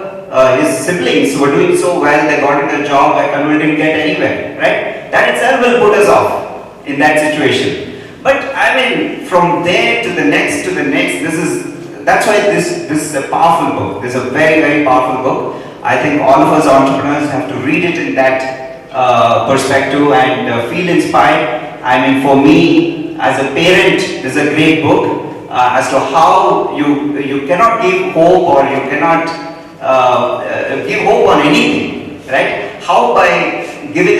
his siblings were doing so well, they got into a job that Kanwal didn't get anywhere, right? That itself will put us off in that situation. But I mean, from there to the next, that's why this is a powerful book. This is a very, very powerful book. I think all of us entrepreneurs have to read it in that perspective and feel inspired. I mean, for me, as a parent, this is a great book as to how you cannot give hope, or you cannot give hope on anything, right? How by giving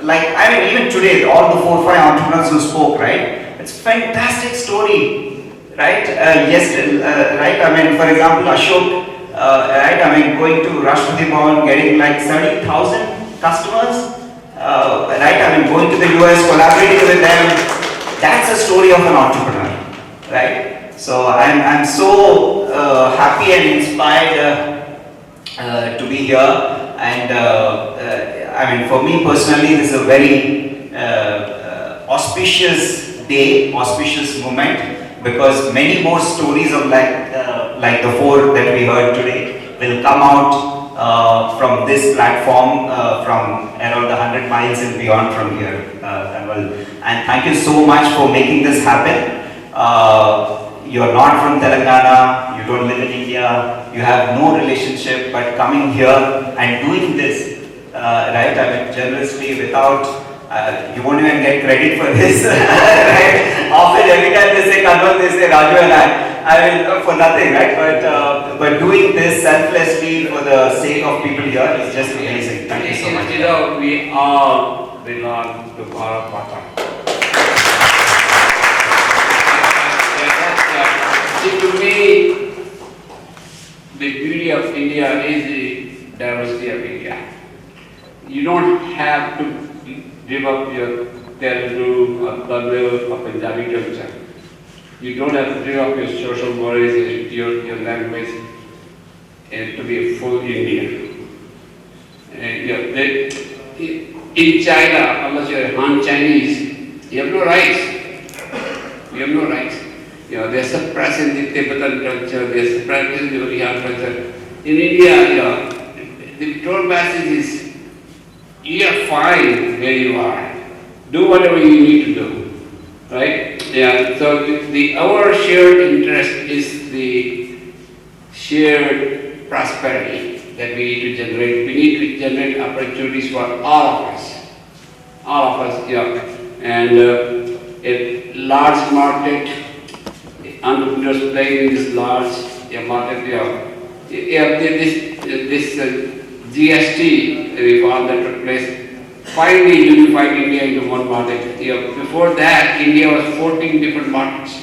I mean, even today, all the 4 or 5 entrepreneurs who spoke, right? It's a fantastic story, right? Right? I mean, for example, Ashok, right? I mean, going to Rashtrapati Bhavan, getting like 70,000 customers, right? I mean, going to the US, collaborating with them. That's a story of an entrepreneur, right? So I'm so happy and inspired to be here. And I mean, for me personally, this is a very auspicious day, auspicious moment, because many more stories of like the 4 that we heard today will come out from this platform, from around 100 miles and beyond from here, Kanwal. And thank you so much for making this happen. You're not from Telangana, you don't live in India, you have no relationship, but coming here and doing this, right, I mean, generously, without, you won't even get credit for this, right? Often every time they say Kanwal, they say Raju and I mean, for nothing, right? But doing this selflessly for the sake of people here is just amazing. Thank you so much. You know, we all belong to Bharat. See, to me, the beauty of India is the diversity of India. You don't have to give up your Telugu or Tamil or Punjabi culture. You don't have to give up your social mores, your language, and to be a full Indian. In China, unless you're Han Chinese, you have no rights. You have no rights. You know, they're suppressing the Tibetan culture, they're suppressing the Oriental culture. In India, you know, the total message is, you are fine where you are. Do whatever you need to do, right? Yeah. So our shared interest is the shared prosperity that we need to generate. We need to generate opportunities for all of us. All of us, yeah. And a large market, entrepreneurs playing in this large market, this GST reform that took place finally unified India into one market. Before that, India was 14 different markets,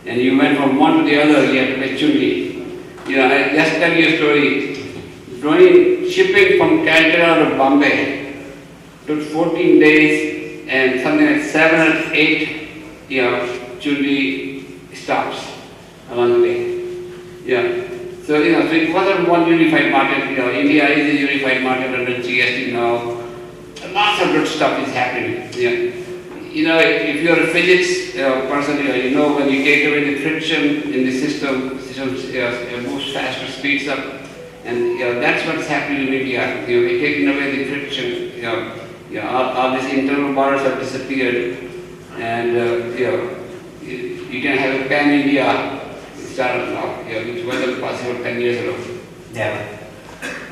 and you went from one to the other. You had to pay chutney. I just tell you a story. Shipping from Calcutta to Bombay took 14 days and something like 7 or 8 chutney stops along the way. So it wasn't one unified market. India is a unified market under GST now. Lots of good stuff is happening. If you're a physics person, when you take away the friction in the system moves faster, speeds up, and that's what's happening in India. We're taking away the friction. All these internal borders have disappeared, and you can have a pan-India startup now, which wasn't possible 10 years ago. Yeah.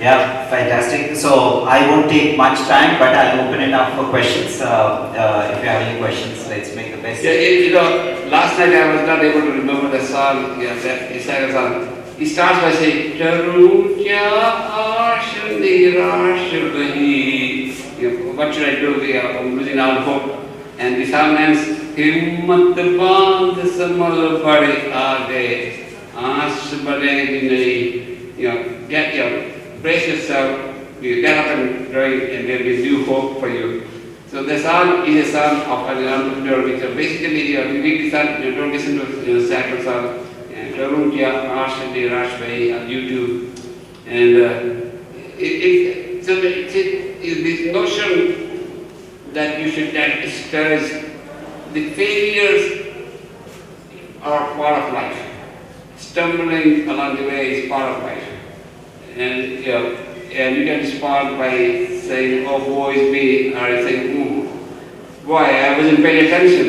Yeah, fantastic. So I won't take much time, but I'll open it up for questions. If you have any questions, let's make the best. Yeah, last night I was not able to remember the song. Yeah, that Israel song. It starts by saying, what should I do? I'm losing all hope. And the song ends, Himmat band samal bade aage, aas bade get brace yourself, you get up and drive, and there will be new hope for you. So the song is a song of an entrepreneur, which basically you read the song, you don't listen to sacred song. Taruntia Ashadi Rashbay on YouTube, and so this notion that you should not discourage the failures are part of life. Stumbling along the way is part of life, and you can respond by saying, "Oh, woe is me," or saying, "Boy, I wasn't paying attention."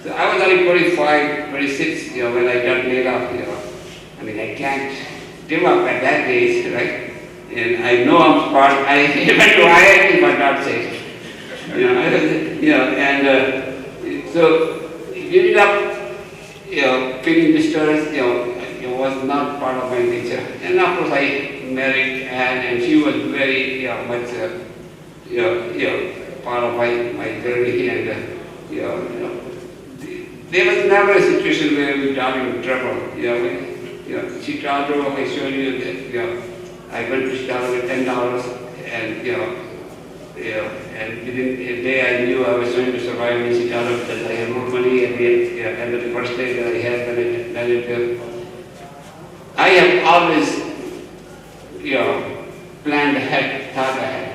So I was only 25, 26, when I got laid off, I mean, I can't give up at that age, right? And I know I'm smart. I went to IIT, but not safe. So giving up, feeling disturbed, it was not part of my nature. And of course, I married Anne, and she was very much, part of my journey, and there was never a situation where we got in trouble. Chicago, I showed you that. I went to Chicago with $10, and and within a day I knew I was going to survive in Chicago because I had more money at the end of the first day that I had when I lived there. I have always, planned ahead, thought ahead.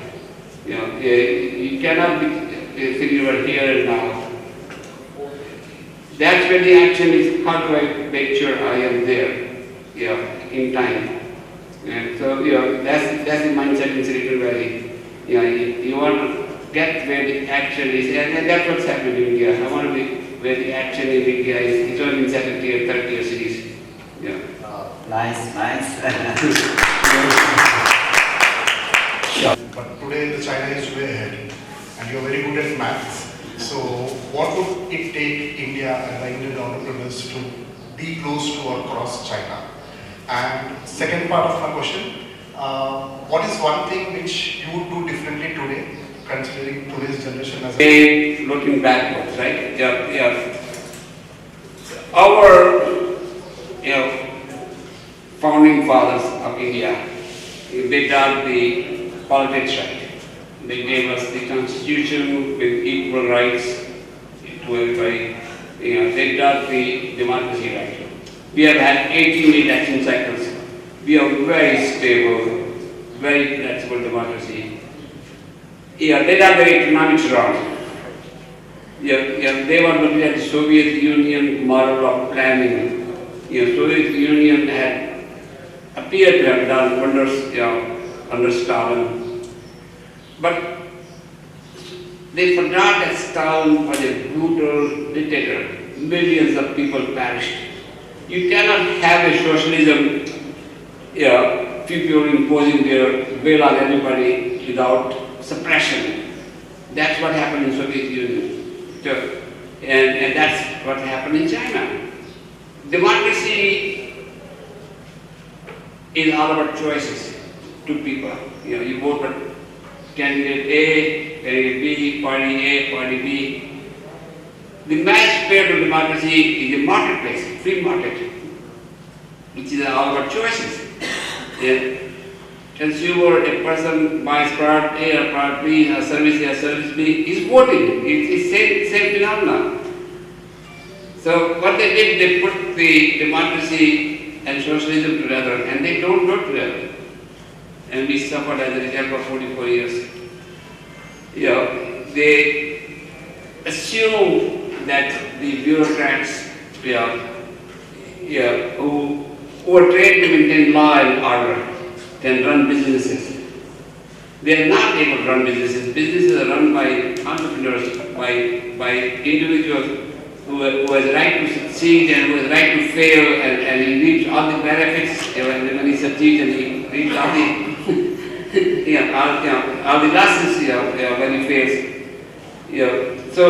You cannot be thinking about here and now. That's where the action is. How do I make sure I am there, in time? And so, that's the mindset in Silicon Valley. You want to get where the action is, and that's what's happening in India. I want to be where the action in India is. It's only in second tier, third tier cities. Nice. Sure. But today the China is way ahead, and you're very good at maths. So what would it take India and the Indian entrepreneurs to be close to or cross China? And second part of my question, what is one thing which you would do differently today, considering today's generation as looking backwards, right? Our, founding fathers of India, they done the politics right. They gave us the constitution with equal rights to everybody. They got the democracy right. We have had 18 election cycles. We are very stable, very flexible democracy. They got the economics wrong. They were looking at the Soviet Union model of planning. Soviet Union had appeared to have done wonders, under Stalin. But they forgot that Stalin was a brutal dictator. Millions of people perished. You cannot have a socialism, few people imposing their will on everybody without suppression. That's what happened in Soviet Union. And that's what happened in China. Democracy is all about choices to people. You vote for candidate A, candidate B, party A, party B. The match pair to democracy is a marketplace, free market, which is all about choices. A consumer, a person buys product A or product B, or service A or service B, is voting. It's same phenomenon. So what they did, they put the democracy and socialism together, and they don't go together. And we suffered as a result for 44 years. They assume that the bureaucrats, who are trained to maintain law and order, can run businesses. They are not able to run businesses. Businesses are run by entrepreneurs, by individuals who has the right to succeed and who has right to fail, and he reaps all the benefits when he succeeds, and he reaps all the all the losses when he fails. So,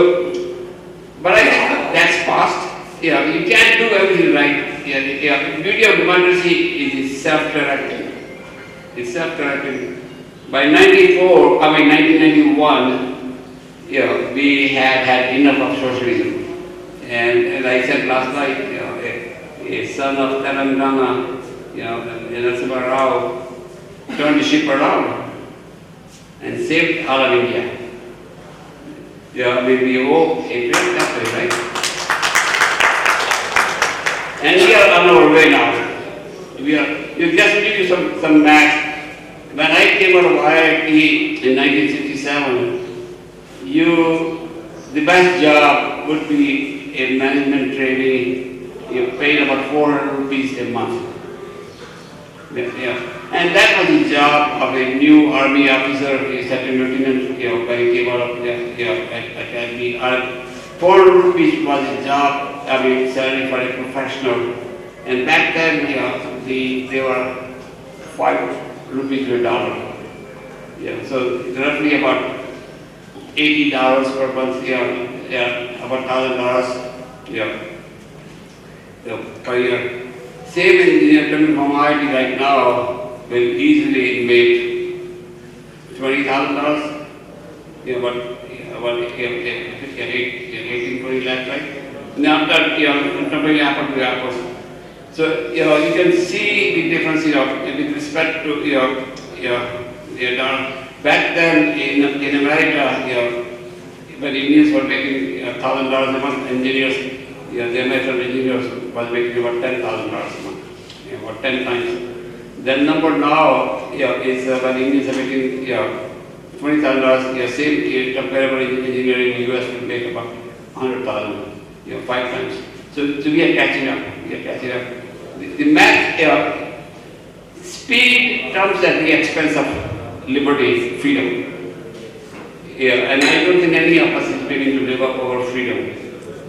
but I think that's past. You can't do everything right. The beauty of democracy is it's self-directing. It's self-directing. By 1991, we had enough of socialism. And as I said last night, a son of Telangana, Narasimha Rao, turned the ship around and saved all of India. We owe a great debt, right? And we are on our way now. Just to give you some math. When I came out of IIT in 1967, the best job would be a management trainee. You paid about 400 rupees a month. And that was the job of a new army officer, a second lieutenant, when he came out of academy. 400 rupees was a job, salary for a professional. And back then, they were 5 rupees to a dollar. So roughly about $80 per month, about $1,000, per year. Same engineer coming from IIT right now will easily make $20,000. About 18, 20 lakhs, right? Now that comparing apple to apple. So you can see the difference with respect to back then in America, when Indians were making $1,000 a month, engineers, the American engineers was making about $10,000 a month, about 10 times. That number now is when Indians are making $20,000, same comparable engineer in the US will make about 100,000, 5 times. So we are catching up. The math, speed comes at the expense of liberty, freedom. And I don't think any of us is willing to live up our freedom.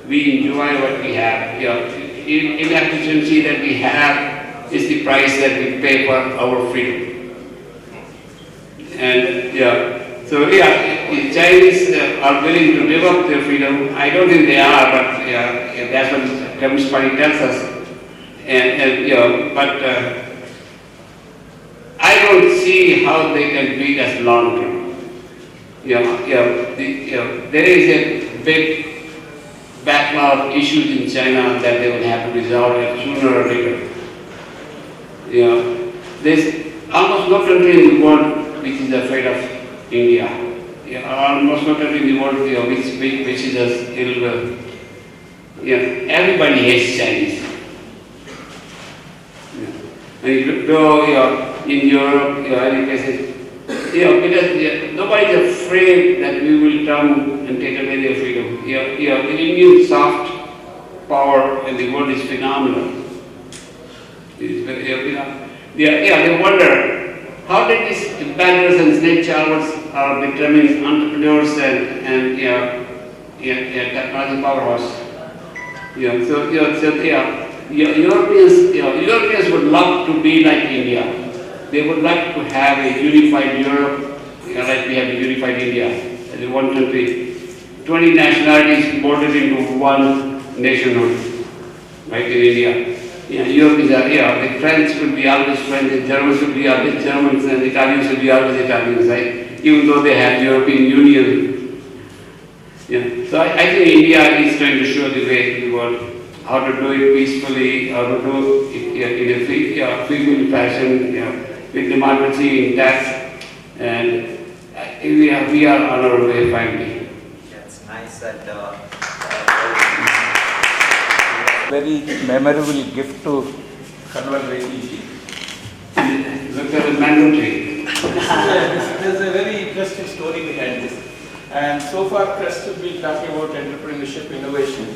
We enjoy what we have. Inefficiency that we have is the price that we pay for our freedom. And so the Chinese are willing to live up their freedom. I don't think they are, but that's what the Communist Party tells us. But I don't see how they can beat us long term. There is a big backlog of issues in China that they will have to resolve sooner or later. There's almost no country in the world which is afraid of India. Almost no country in the world which wishes us ill will. Everybody hates Chinese. And you go in Europe, any places, nobody is afraid that we will come and take away their freedom. The Indian soft power in the world is phenomenal. They wonder, how did these bankers and snake charmers are becoming entrepreneurs and technology powerhouse? Europeans would love to be like India. They would like to have a unified Europe, like we have a unified India, as one country. 20 nationalities molded into one nationhood, like in India. Europe is, the French will be always French, the Germans will be always Germans, and the Italians will be always Italians, right? Even though they have European Union. So I think India is trying to show the way to the world. How to do it peacefully, how to do it in a free fashion, with democracy intact, and we are on our way finally. That's nice and very memorable gift to Kanwal Rekhi. Look at the mango tree. There's a very interesting story behind this. And so far, KREST will be talking about entrepreneurship, innovation.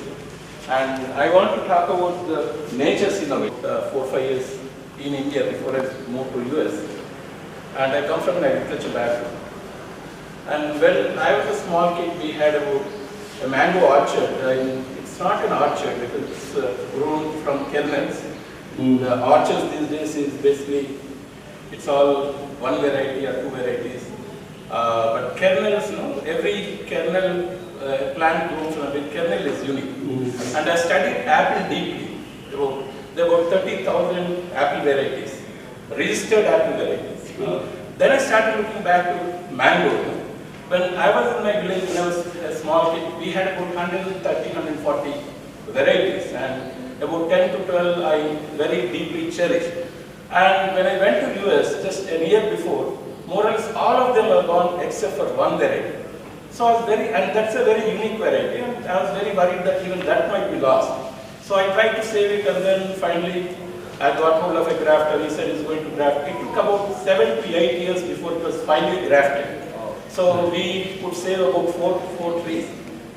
And I want to talk about the nature's innovation. 4 or 5 years in India before I moved to US. And I come from an agriculture background. And when I was a small kid, we had about a mango orchard. It's not an orchard because it's grown from kernels. The orchards these days is basically, it's all one variety or two varieties. But kernels, every kernel plant grown from a big kernel is unique. And I studied apple deeply. There were 30,000 apple varieties, registered apple varieties. Then I started looking back to mango. When I was in my village, when I was a small kid, we had about 130, 140 varieties, and about 10 to 12 I very deeply cherished. And when I went to US just a year before, more or less all of them were gone except for one variety. So I was and that's a very unique variety, and I was very worried that even that might be lost. So I tried to save it, and then finally I got hold of a grafter. He said he's going to graft. It took about 7 to 8 years before it was finally grafted. So we could save about four trees.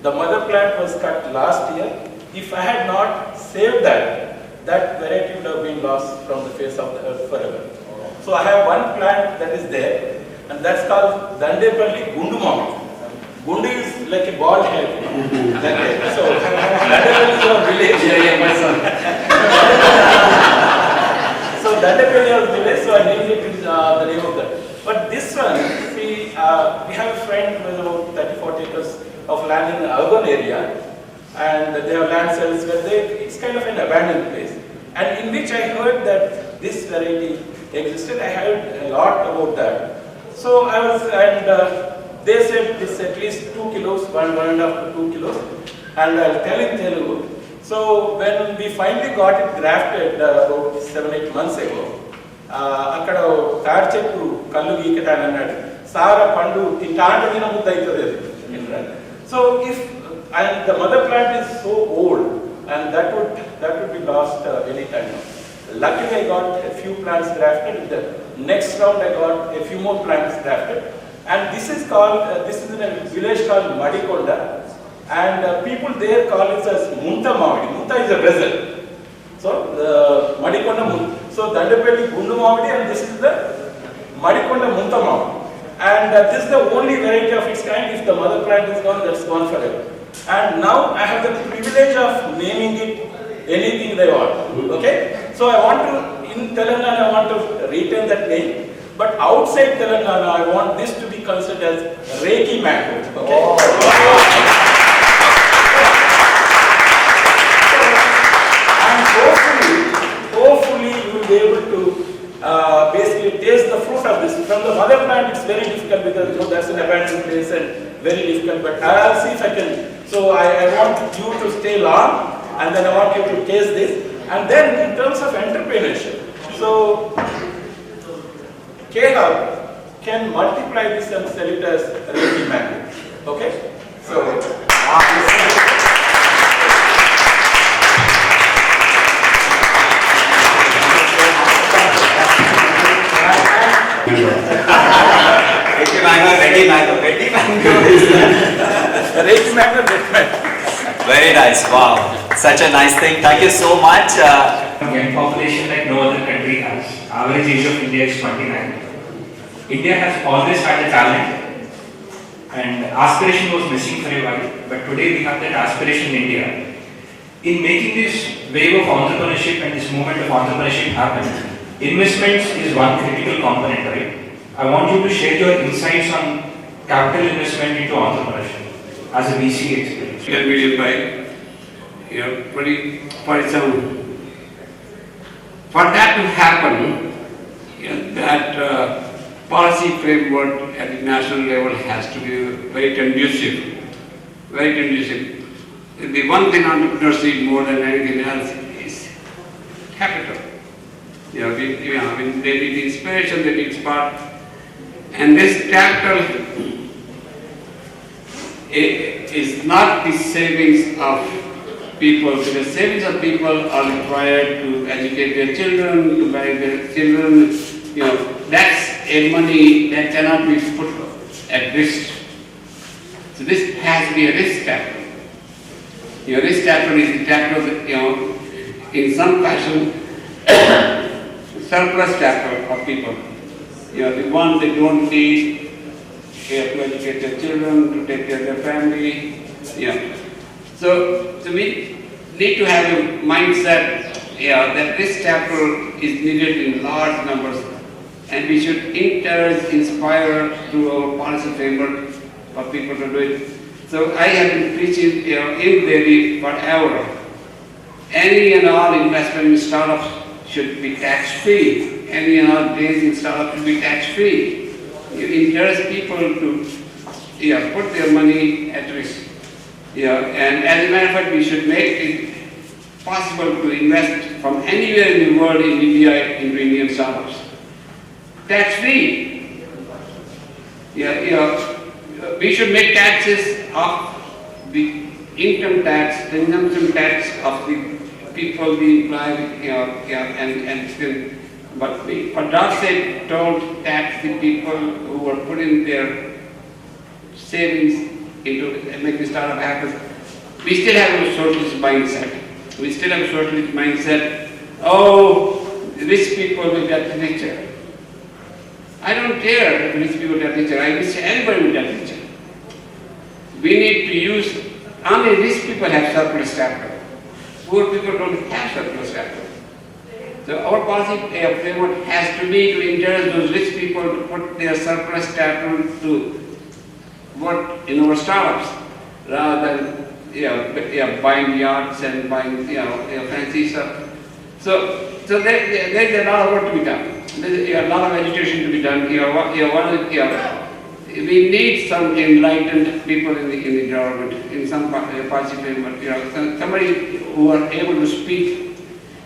The mother plant was cut last year. If I had not saved that variety would have been lost from the face of the earth forever. So I have one plant that is there, and that's called Dandepalli Gundu Mamidi. Gundu is like a bald head. So Dandepalli is our village. Yeah, my son. So Dandepalli is our village, so I named it the name of that. But this one, we have a friend who has about 30-40 acres of land in the urban area, and they have land sales where it's kind of an abandoned place, and in which I heard that this variety existed. I heard a lot about that. So I was, and they said this at least 2 kilos, 1.5 to 2 kilos, and I'll tell in Telugu. So when we finally got it grafted about 7-8 months ago, అక్కడ తాడి చెట్టు కళ్ళు గీకటాన్ని అన్నాడు సార పండు తింటాండిన ముద్ద అవుతుంది అది. So if the mother plant is so old, and that would be lost any time now. Luckily I got a few plants grafted. In the next round I got a few more plants grafted, and this is in a village called Madikonda, and people there call it as Munta Mavidi. Munta is a vessel. So the Madikonda Munta. So Dandepalli Gundu Mamidi, and this is the Madikonda Munta Mamidi. And this is the only variety of its kind. If the mother plant is gone, that's gone forever. And now I have the privilege of naming it anything they want. Okay? So I want to, in Telangana, I want to retain that name. But outside Telangana, I want this to be considered as Rekhi mango. Okay? Hopefully you will be able to basically taste the fruit of this. From the mother plant it's very difficult because that's an abandoned place and very difficult, but I'll see if I can. So I want you to stay long, and then I want you to taste this. And then in terms of entrepreneurship, so KREST can multiply this and sell it as Rekhi mango. Okay? So Rekhi mango. Very nice, wow. Such a nice thing. Thank you so much. Young population like no other country has. Average age of India is 29. India has always had the talent, and aspiration was missing for a while, but today we have that aspiration in India. In making this wave of entrepreneurship and this movement of entrepreneurship happen, investments is one critical component, right? I want you to share your insights on capital investment into entrepreneurship as a VC experience. For that to happen, that policy framework at the national level has to be very conducive. The one thing entrepreneurs need more than anything else is capital. They need inspiration, they need spark. And this capital is not the savings of people. The savings of people are required to educate their children, to buy their children. That's a money that cannot be put at risk. So this has to be a risk capital. Risk capital is the capital that, in some fashion, surplus capital of people. The one they don't need to educate their children, to take care of their family. So to me, need to have a mindset that this capital is needed in large numbers, and we should encourage, inspire through our policy framework for people to do it. So I have been preaching in Delhi forever. Any and all investment in startups should be tax-free. Any and all gains in startups should be tax-free. You encourage people to put their money at risk. And as a matter of fact, we should make it possible to invest from anywhere in the world in India into Indian startups. Tax-free. We should make taxes of the income tax, consumption tax of the people, the employees, but for God's sake, don't tax the people who are putting their savings into making startup happen. We still have a socialist mindset. Oh, rich people will get richer. I don't care if rich people get richer. I wish anybody will get richer. We need to use, only rich people have surplus capital. Poor people don't have surplus capital. So our policy framework has to be to encourage those rich people to put their surplus capital to work in our startups rather than buying yachts and buying fancy stuff. So there's a lot of work to be done. There's a lot of education to be done. We need some enlightened people in the government, in some policy framework. Somebody who are able to speak.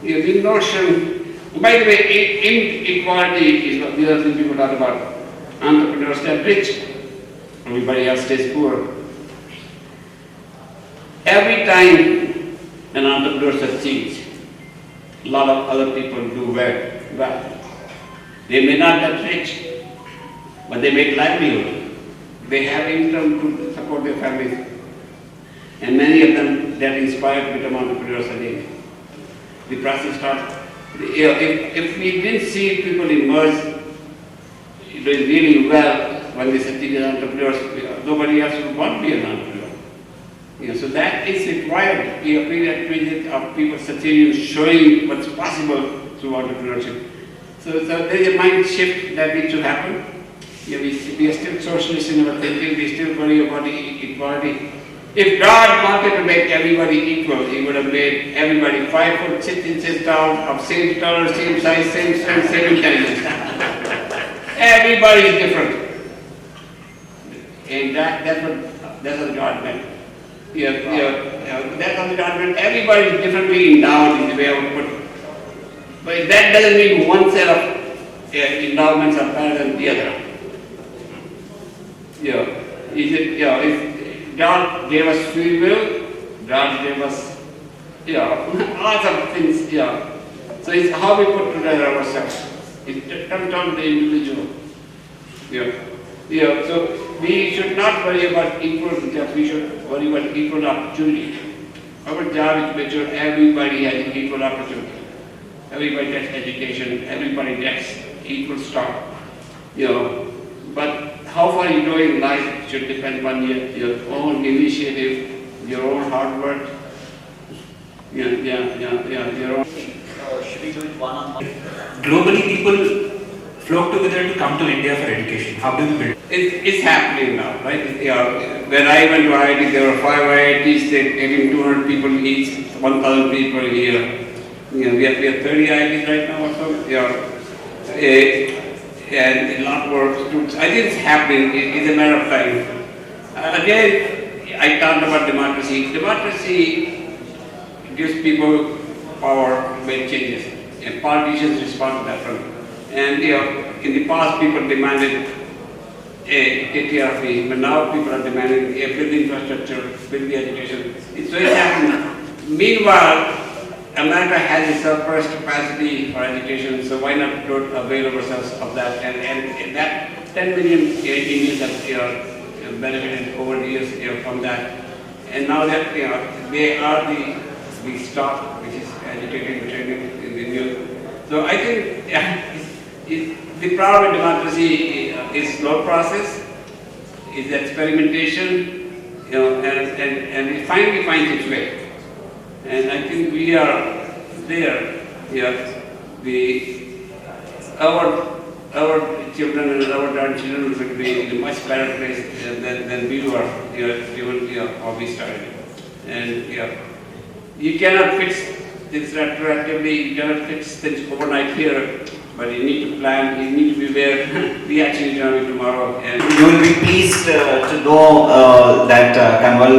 The notion, by the way, inequality is what the other thing people talk about. Entrepreneurs get rich, everybody else stays poor. Every time an entrepreneur succeeds, a lot of other people do well. They may not get rich, but they make livelihood. They have income to support their families. And many of them get inspired to become entrepreneurs again. The process starts. If we didn't see people emerge doing really well when they succeed as entrepreneurs, nobody else would want to be an entrepreneur. So that is required. A period of people succeeding, showing what's possible through entrepreneurship. So there is a mind shift that needs to happen. We are still socialists in our thinking. We still worry about equality. If God wanted to make everybody equal, He would have made everybody 5 foot 6 inches tall, of same color, same size, same strength, same intelligence. Everybody is different. And that's what God meant. That's what God meant. Everybody is differently endowed in the way I would put it. But that doesn't mean one set of endowments are better than the other. If God gave us free will, God gave us, lots of things, So it's how we put together ourselves. It comes down to the individual. So we should not worry about equal jobs, we should worry about equal opportunity. Our job is to make sure everybody has equal opportunity. Everybody gets education, everybody gets equal start. But how far you go in life should depend on your own initiative, your own hard work. Your own. Should we do it one-on-one? Globally, people flock together to come to India for education. How do we build? It's happening now, right? When I went to IIT, there were 5 IITs taking 200 people each, 1,000 people a year. We have 30 IITs right now or so. And a lot more students. I think it's happening. It's a matter of time. Again, I talked about democracy. Democracy gives people power to make changes, and politicians respond to that front. And in the past, people demanded take care of me, but now people are demanding build the infrastructure, build the education. It's happening. Meanwhile, America has a surplus capacity for education, so why not avail ourselves of that? And that 10 million Indians have benefited over the years from that. And now that they are the stock which is educating, training in the new. So I think the power of democracy is slow process, is experimentation, and it finally finds its way. And I think we are there. Yeah, our children and our grandchildren will be in a much better place than we were, even how we started. And you cannot fix things retroactively, you cannot fix things overnight here, but you need to plan, you need to be aware. We actually join tomorrow. And you will be pleased to know that Kanwal,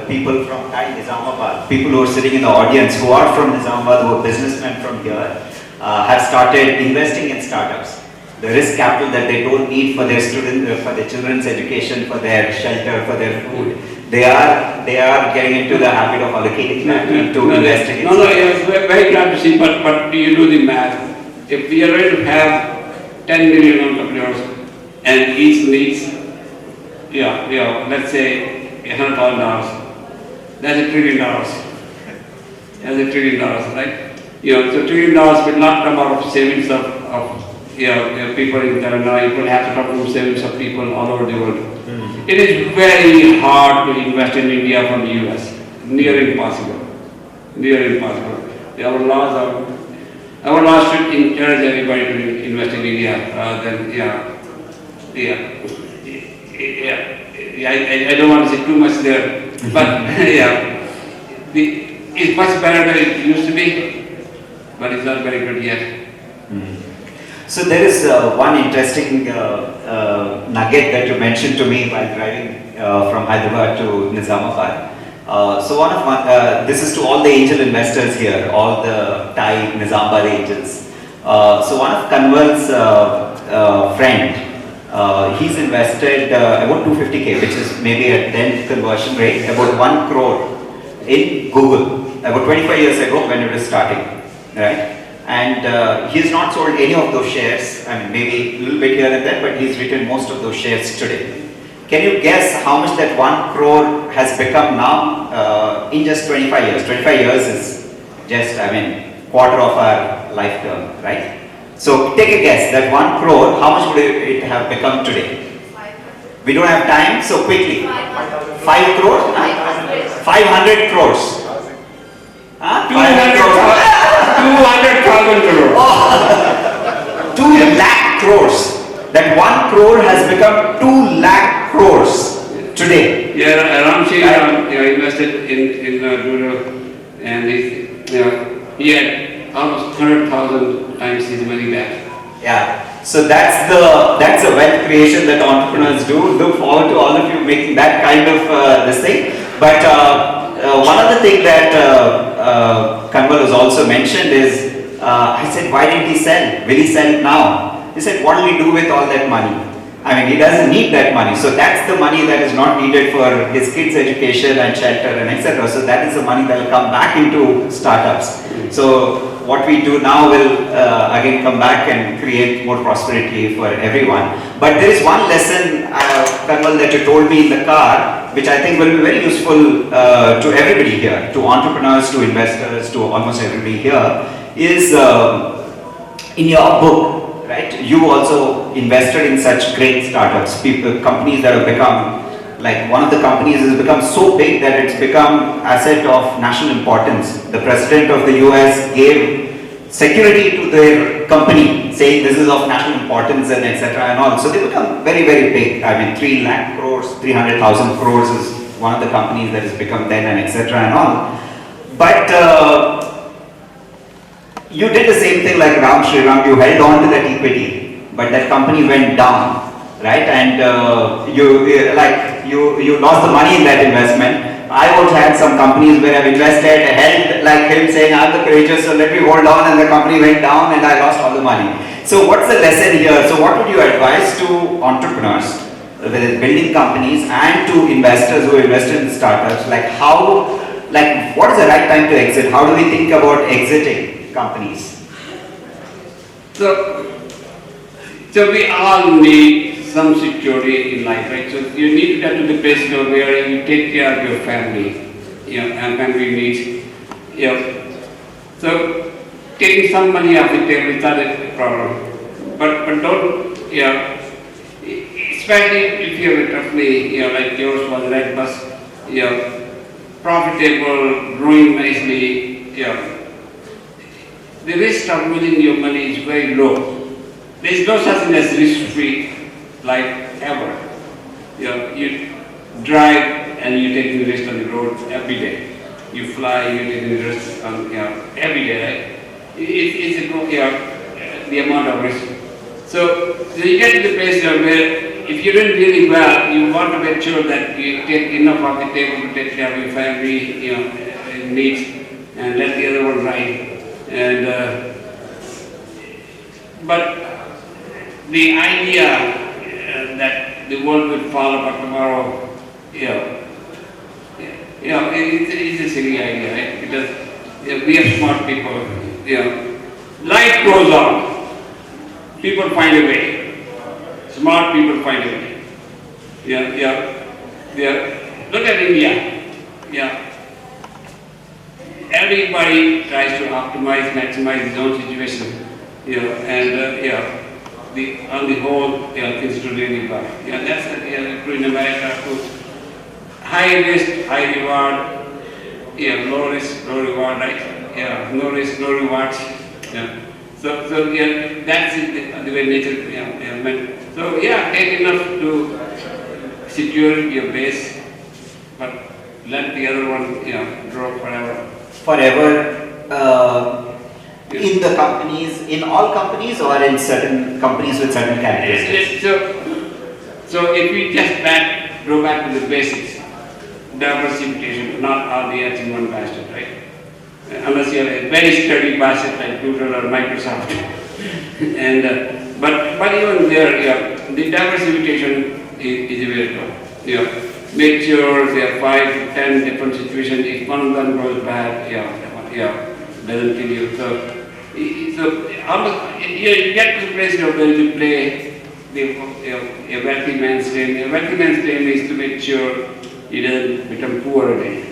people from Nizamabad, people who are sitting in the audience who are from Nizamabad, who are businessmen from here, have started investing in startups. The risk capital that they don't need for their students, for their children's education, for their shelter, for their food, they are getting into the habit of allocating that into investing in startups. It's very glad to see, but do you do the math? If we are going to have 10 million entrepreneurs and each needs, let's say $100,000, that's $1 trillion. That's $1 trillion, right? So $1 trillion will not come out of savings of people in Telangana. It will have to come from savings of people all over the world. It is very hard to invest in India from the US. Near impossible. Near impossible. Our laws should encourage everybody to invest in India rather than I don't want to say too much there, but it's much better than it used to be, but it's not very good yet. So there is one interesting nugget that you mentioned to me while driving from Hyderabad to Nizamabad. This is to all the angel investors here, all the Thai Nizamabad angels. So one of Kanwal's friend, he's invested about 250K, which is maybe a 10 conversion rate, about 1 crore in Google, about 25 years ago when it was starting, right? And he has not sold any of those shares. I mean, maybe a little bit here and there, but he's written most of those shares today. Can you guess how much that 1 crore has become now in just 25 years? 25 years is just, quarter of our life term, right? So take a guess, that 1 crore, how much would it have become today? We don't have time, so quickly. 5 crores? 500 crores. 200,000 crores. Oh. 2 lakh crores. That 1 crore has become 2 lakh crores today. Yeah, Ramshi invested in rural, and he had almost 100,000 times his money back. Yeah, so that's the wealth creation that entrepreneurs do. Look forward to all of you making that kind of this thing. But one other thing that Kanwal has also mentioned is, I said, why didn't he sell? Will he sell it now? He said, what will he do with all that money? He doesn't need that money. So that's the money that is not needed for his kids' education and shelter and etc. So that is the money that will come back into startups. So what we do now will again come back and create more prosperity for everyone. But there is one lesson, Kanwal, that you told me in the car, which I think will be very useful to everybody here, to entrepreneurs, to investors, to almost everybody here, is in your book. Right? You also invested in such great startups, companies that have become, like one of the companies has become so big that it's become asset of national importance. The president of the US gave security to their company, saying this is of national importance and etc. and all. So they become very, very big. 3 lakh crores, 300,000 crores is one of the companies that has become then and etc. and all. But you did the same thing like Ram Shriram, you held on to that equity, but that company went down, right? And you lost the money in that investment. I also had some companies where I've invested, held like him saying, I'm the courageous, so let me hold on, and the company went down and I lost all the money. So what's the lesson here? So what would you advise to entrepreneurs, whether it's building companies and to investors who invest in startups, what is the right time to exit? How do we think about exiting companies? So we all need some security in life, right? So you need to get to the place where you take care of your family, and family needs. So taking some money off the table is not a problem, but don't, especially if you have a company, like yours was Red Bus, profitable, growing nicely, the risk of losing your money is very low. There is no such thing as risk-free life ever. You drive and you take the risk on the road every day. You fly, you take the risk on every day, right? It's the amount of risk. So you get to the place where if you're doing really well, you want to make sure that you take enough off the table to take care of your family, needs, and let the other one ride. And but the idea that the world will fall apart tomorrow, it's a silly idea, right? Because we are smart people. Life goes on. People find a way. Smart people find a way. Look at India. Everybody tries to optimize, maximize his own situation. On the whole, things do really well. That's true in America too. High risk, high reward. Low risk, low reward, right? No risk, no rewards. So that's the way nature meant. So take enough to secure your base, but let the other one grow forever. Forever in the companies, in all companies, or in certain companies with certain characteristics? So if we just go back to the basics, diversification, not all the eggs in one basket, right? Unless you're a very sturdy basket like Google or Microsoft. And but even there, the diversification is a way to go. Make sure there are 5 to 10 different situations. If one of them goes bad, doesn't kill you. So almost you get to the place where you play a wealthy man's game. A wealthy man's game is to make sure he doesn't become poor again.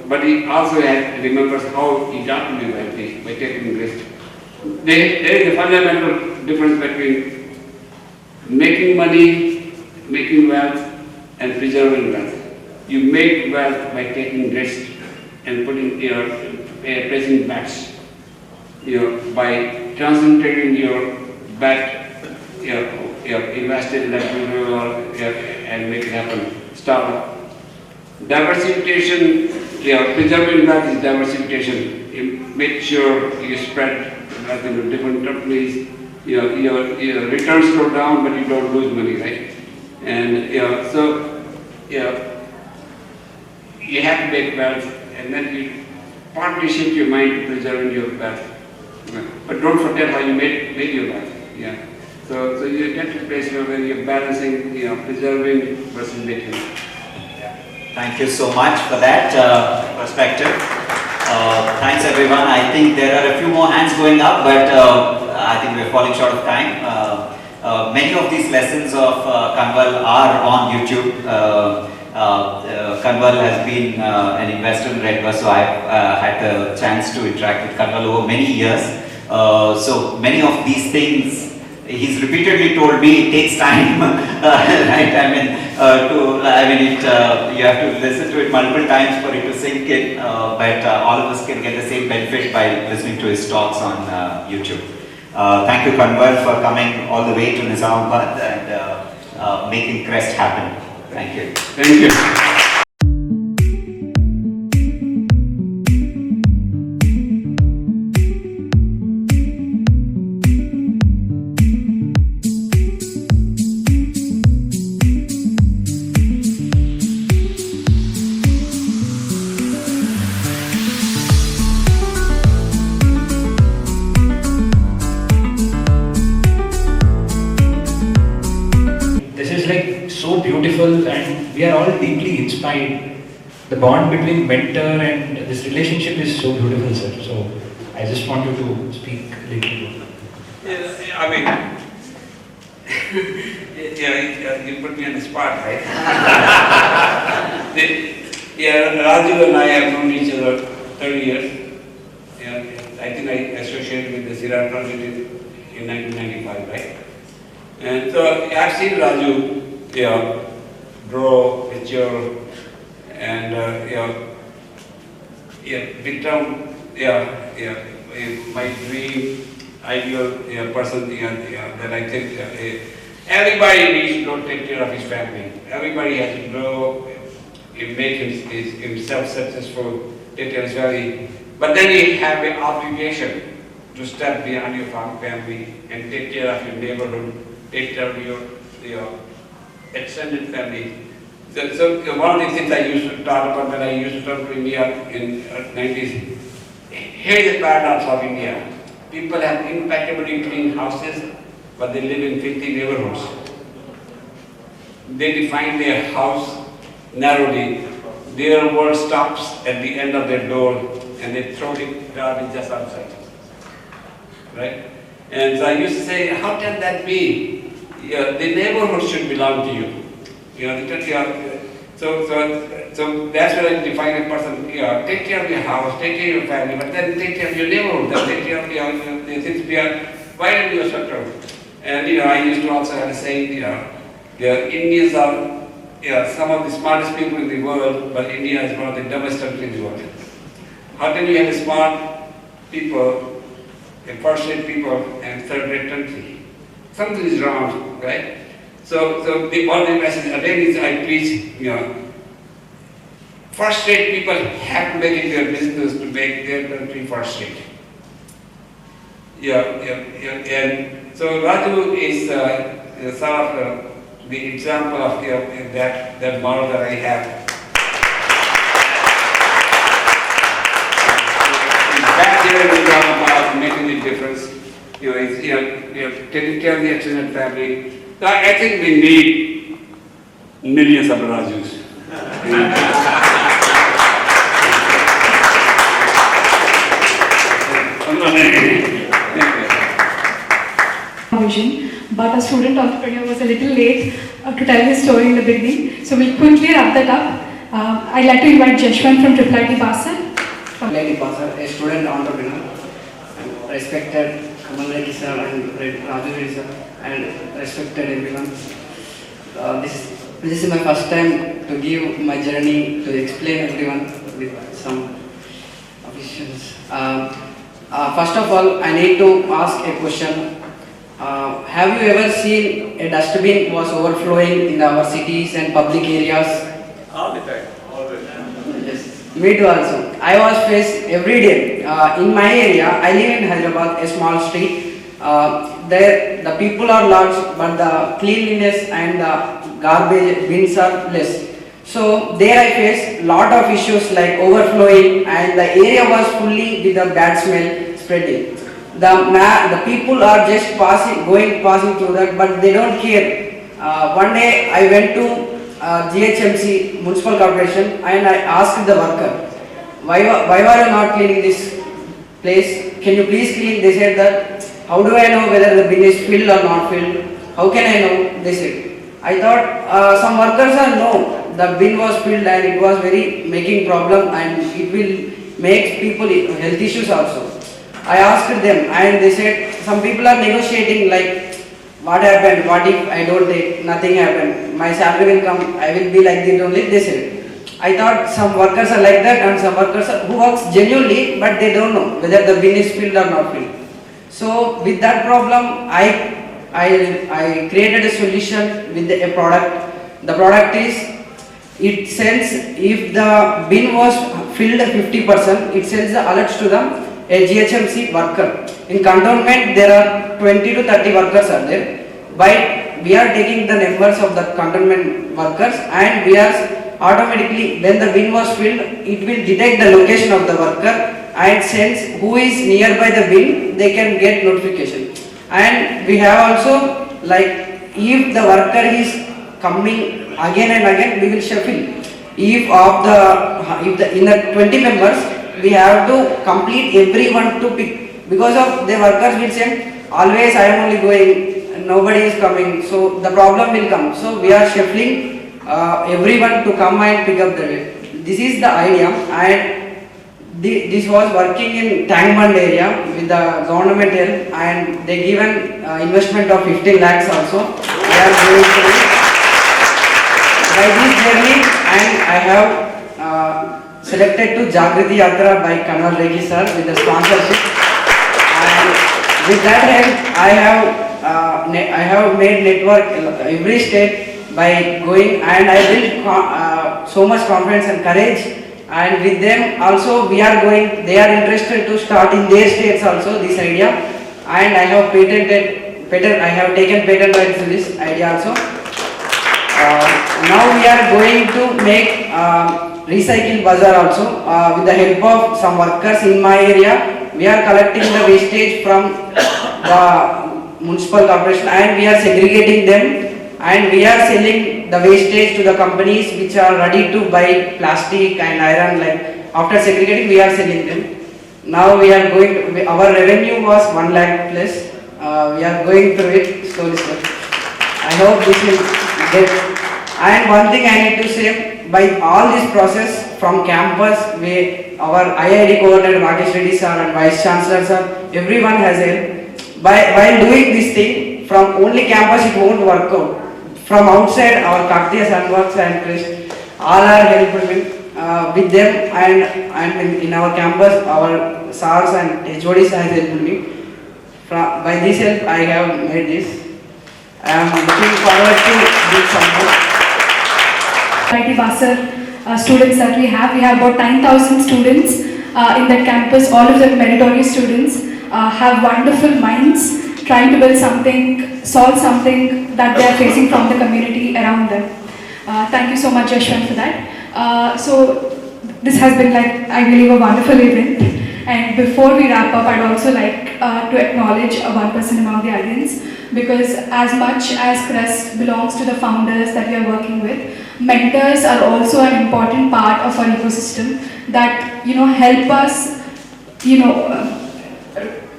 But he also remembers how he got to be wealthy by taking risk. There is a fundamental difference between making money, making wealth, and preserving wealth. You make wealth by taking risk and placing bets. By concentrating your bet, invested in that and make it happen. Startup. Diversification, preserving wealth is diversification. You make sure you spread wealth into different companies. Your returns go down, but you don't lose money, right? And you have to make wealth, and then you partly shift your mind to preserving your wealth. But don't forget how you made your wealth. So you get to a place where you're balancing, preserving versus making. Thank you so much for that perspective. Thanks everyone. I think there are a few more hands going up, but I think we're falling short of time. Many of these lessons of Kanwal are on YouTube. Kanwal has been an investor in Redbus, so I've had the chance to interact with Kanwal over many years. So many of these things, he's repeatedly told me it takes time, right? You have to listen to it multiple times for it to sink in, but all of us can get the same benefit by listening to his talks on YouTube. Thank you, Kanwal, for coming all the way to Nizamabad and making KREST happen. Thank you. Thank you. And we are all deeply inspired. The bond between mentor and this relationship is so beautiful, sir. So I just want you to speak a little. You put me on the spot, right? Raju and I have known each other 30 years. I think I associated with the Sirat project in 1995, right? And so I've seen Raju, grow, mature, and become my dream ideal person that I think everybody needs to take care of his family. Everybody has to grow, make himself successful, take care of his family. But then you have an obligation to step beyond your family and take care of your neighborhood, take care of your extended family. So one of the things I used to talk about when I used to come to India in the 90s, here is the paradox of India. People have impeccably clean houses, but they live in filthy neighborhoods. They define their house narrowly. Their world stops at the end of their door, and they throw the garbage just outside. Right? And so I used to say, how can that be? The neighborhood should belong to you. So that's what I define a person. Take care of your house, take care of your family, but then take care of your neighborhood, then take care of the things beyond. Why don't you circle? And I used to also have a saying, Indians are some of the smartest people in the world, but India is one of the dumbest countries in the world. How can you have smart people, first-rate people, and third-rate country? Something is wrong, right? So one of the messages again is I preach, first-rate people have to make it their business to make their country first-rate. And so Raju is sort of the example of that model that I have. Back here we talk about making a difference. Taking care of the extended family. So I think we need millions of Rajus. Vision, but a student entrepreneur was a little late to tell his story in the beginning. So we'll quickly wrap that up. I'd like to invite Jeshwant from IIIT Basel. IIIT Basel, a student entrepreneur, and respected Kanwal Rekhi sir and Raju sir, and respected everyone. This is my first time to give my journey to explain everyone with some officials. First of all, I need to ask a question. Have you ever seen a dustbin was overflowing in our cities and public areas? All the time. Yes, me too also. I was faced every day. In my area, I live in Hyderabad, a small street. There, the people are large, but the cleanliness and the garbage bins are less. So there I faced lot of issues like overflowing, and the area was fully with a bad smell spreading. The people are just passing through that, but they don't care. One day I went to GHMC Municipal Corporation and I asked the worker, why are you not cleaning this place? Can you please clean? They said that, how do I know whether the bin is filled or not filled? How can I know? They said. I thought some workers are no, the bin was filled and it was very making problem and it will make people health issues also. I asked them and they said some people are negotiating like, what happened, what if I don't take, nothing happened, my salary will come, I will be like this only, they said. I thought some workers are like that and some workers who works genuinely but they don't know whether the bin is filled or not filled. So with that problem, I created a solution with a product. The product is, it sends, if the bin was filled 50%, it sends the alerts to the a GHMC worker. In cantonment, there are 20 to 30 workers are there. But we are taking the numbers of the cantonment workers and we are automatically, when the bin was filled, it will detect the location of the worker and sends who is nearby the bin, they can get notification. And we have also, like, if the worker is coming again and again, we will shuffle. If in the 20 members, we have to complete everyone to pick, because of the workers will say always I am only going, nobody is coming, so the problem will come. So we are shuffling everyone to come and pick up the weight. This is the idea, and this was working in Tangband area with the government help, and they given investment of 15 lakhs also. They are going to by this journey, and I have selected to Jagriti Yatra by Kanwal Rekhi sir with the sponsorship. And with that help, I have made network every state by going, and I built so much confidence and courage. And with them also we are going, they are interested to start in their states also this idea, and I have I have taken patent rights to this idea also. Now we are going to make recycle bazaar also with the help of some workers in my area. We are collecting the wastage from the municipal corporation and we are segregating them, and we are selling the wastage to the companies which are ready to buy plastic and iron. Like after segregating, we are selling them. Now we are going to, our revenue was 1 lakh plus. We are going through it slowly. I hope this will get. And one thing I need to say, by all this process from campus, our IID coordinator Rakesh Reddy sir and Vice Chancellor sir, everyone has helped. While doing this thing, from only campus it won't work out. From outside, our Kaktiya Sunworks and KREST, all are helping with them, and in our campus, our SARs and HODs has helped me. By this help, I have made this. I am looking forward to do some more. IIT Basar students that we have about 9,000 students in that campus. All of them meritorious students, have wonderful minds, trying to build something, solve something that they are facing from the community around them. Thank you so much, Yashwant, for that. So this has been, like, I believe, a wonderful event. And before we wrap up, I'd also like to acknowledge one person among the audience, because as much as KREST belongs to the founders that we are working with, mentors are also an important part of our ecosystem that, help us,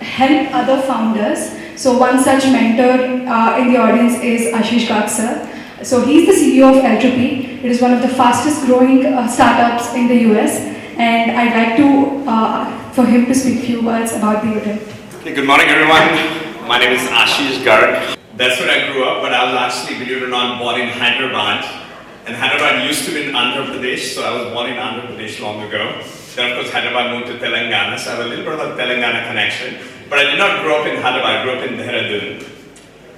help other founders. So one such mentor in the audience is Ashish Garg sir. So he's the CEO of L2P. It is one of the fastest growing startups in the US, and I'd like to for him to speak a few words about the event. Okay, good morning everyone. My name is Ashish Garg. That's where I grew up, but I was actually, believe it or not, born in Hyderabad. And Hyderabad used to be in Andhra Pradesh, so I was born in Andhra Pradesh long ago. Then of course Hyderabad moved to Telangana, so I have a little bit of a Telangana connection. But I did not grow up in Hyderabad, I grew up in Dehradun.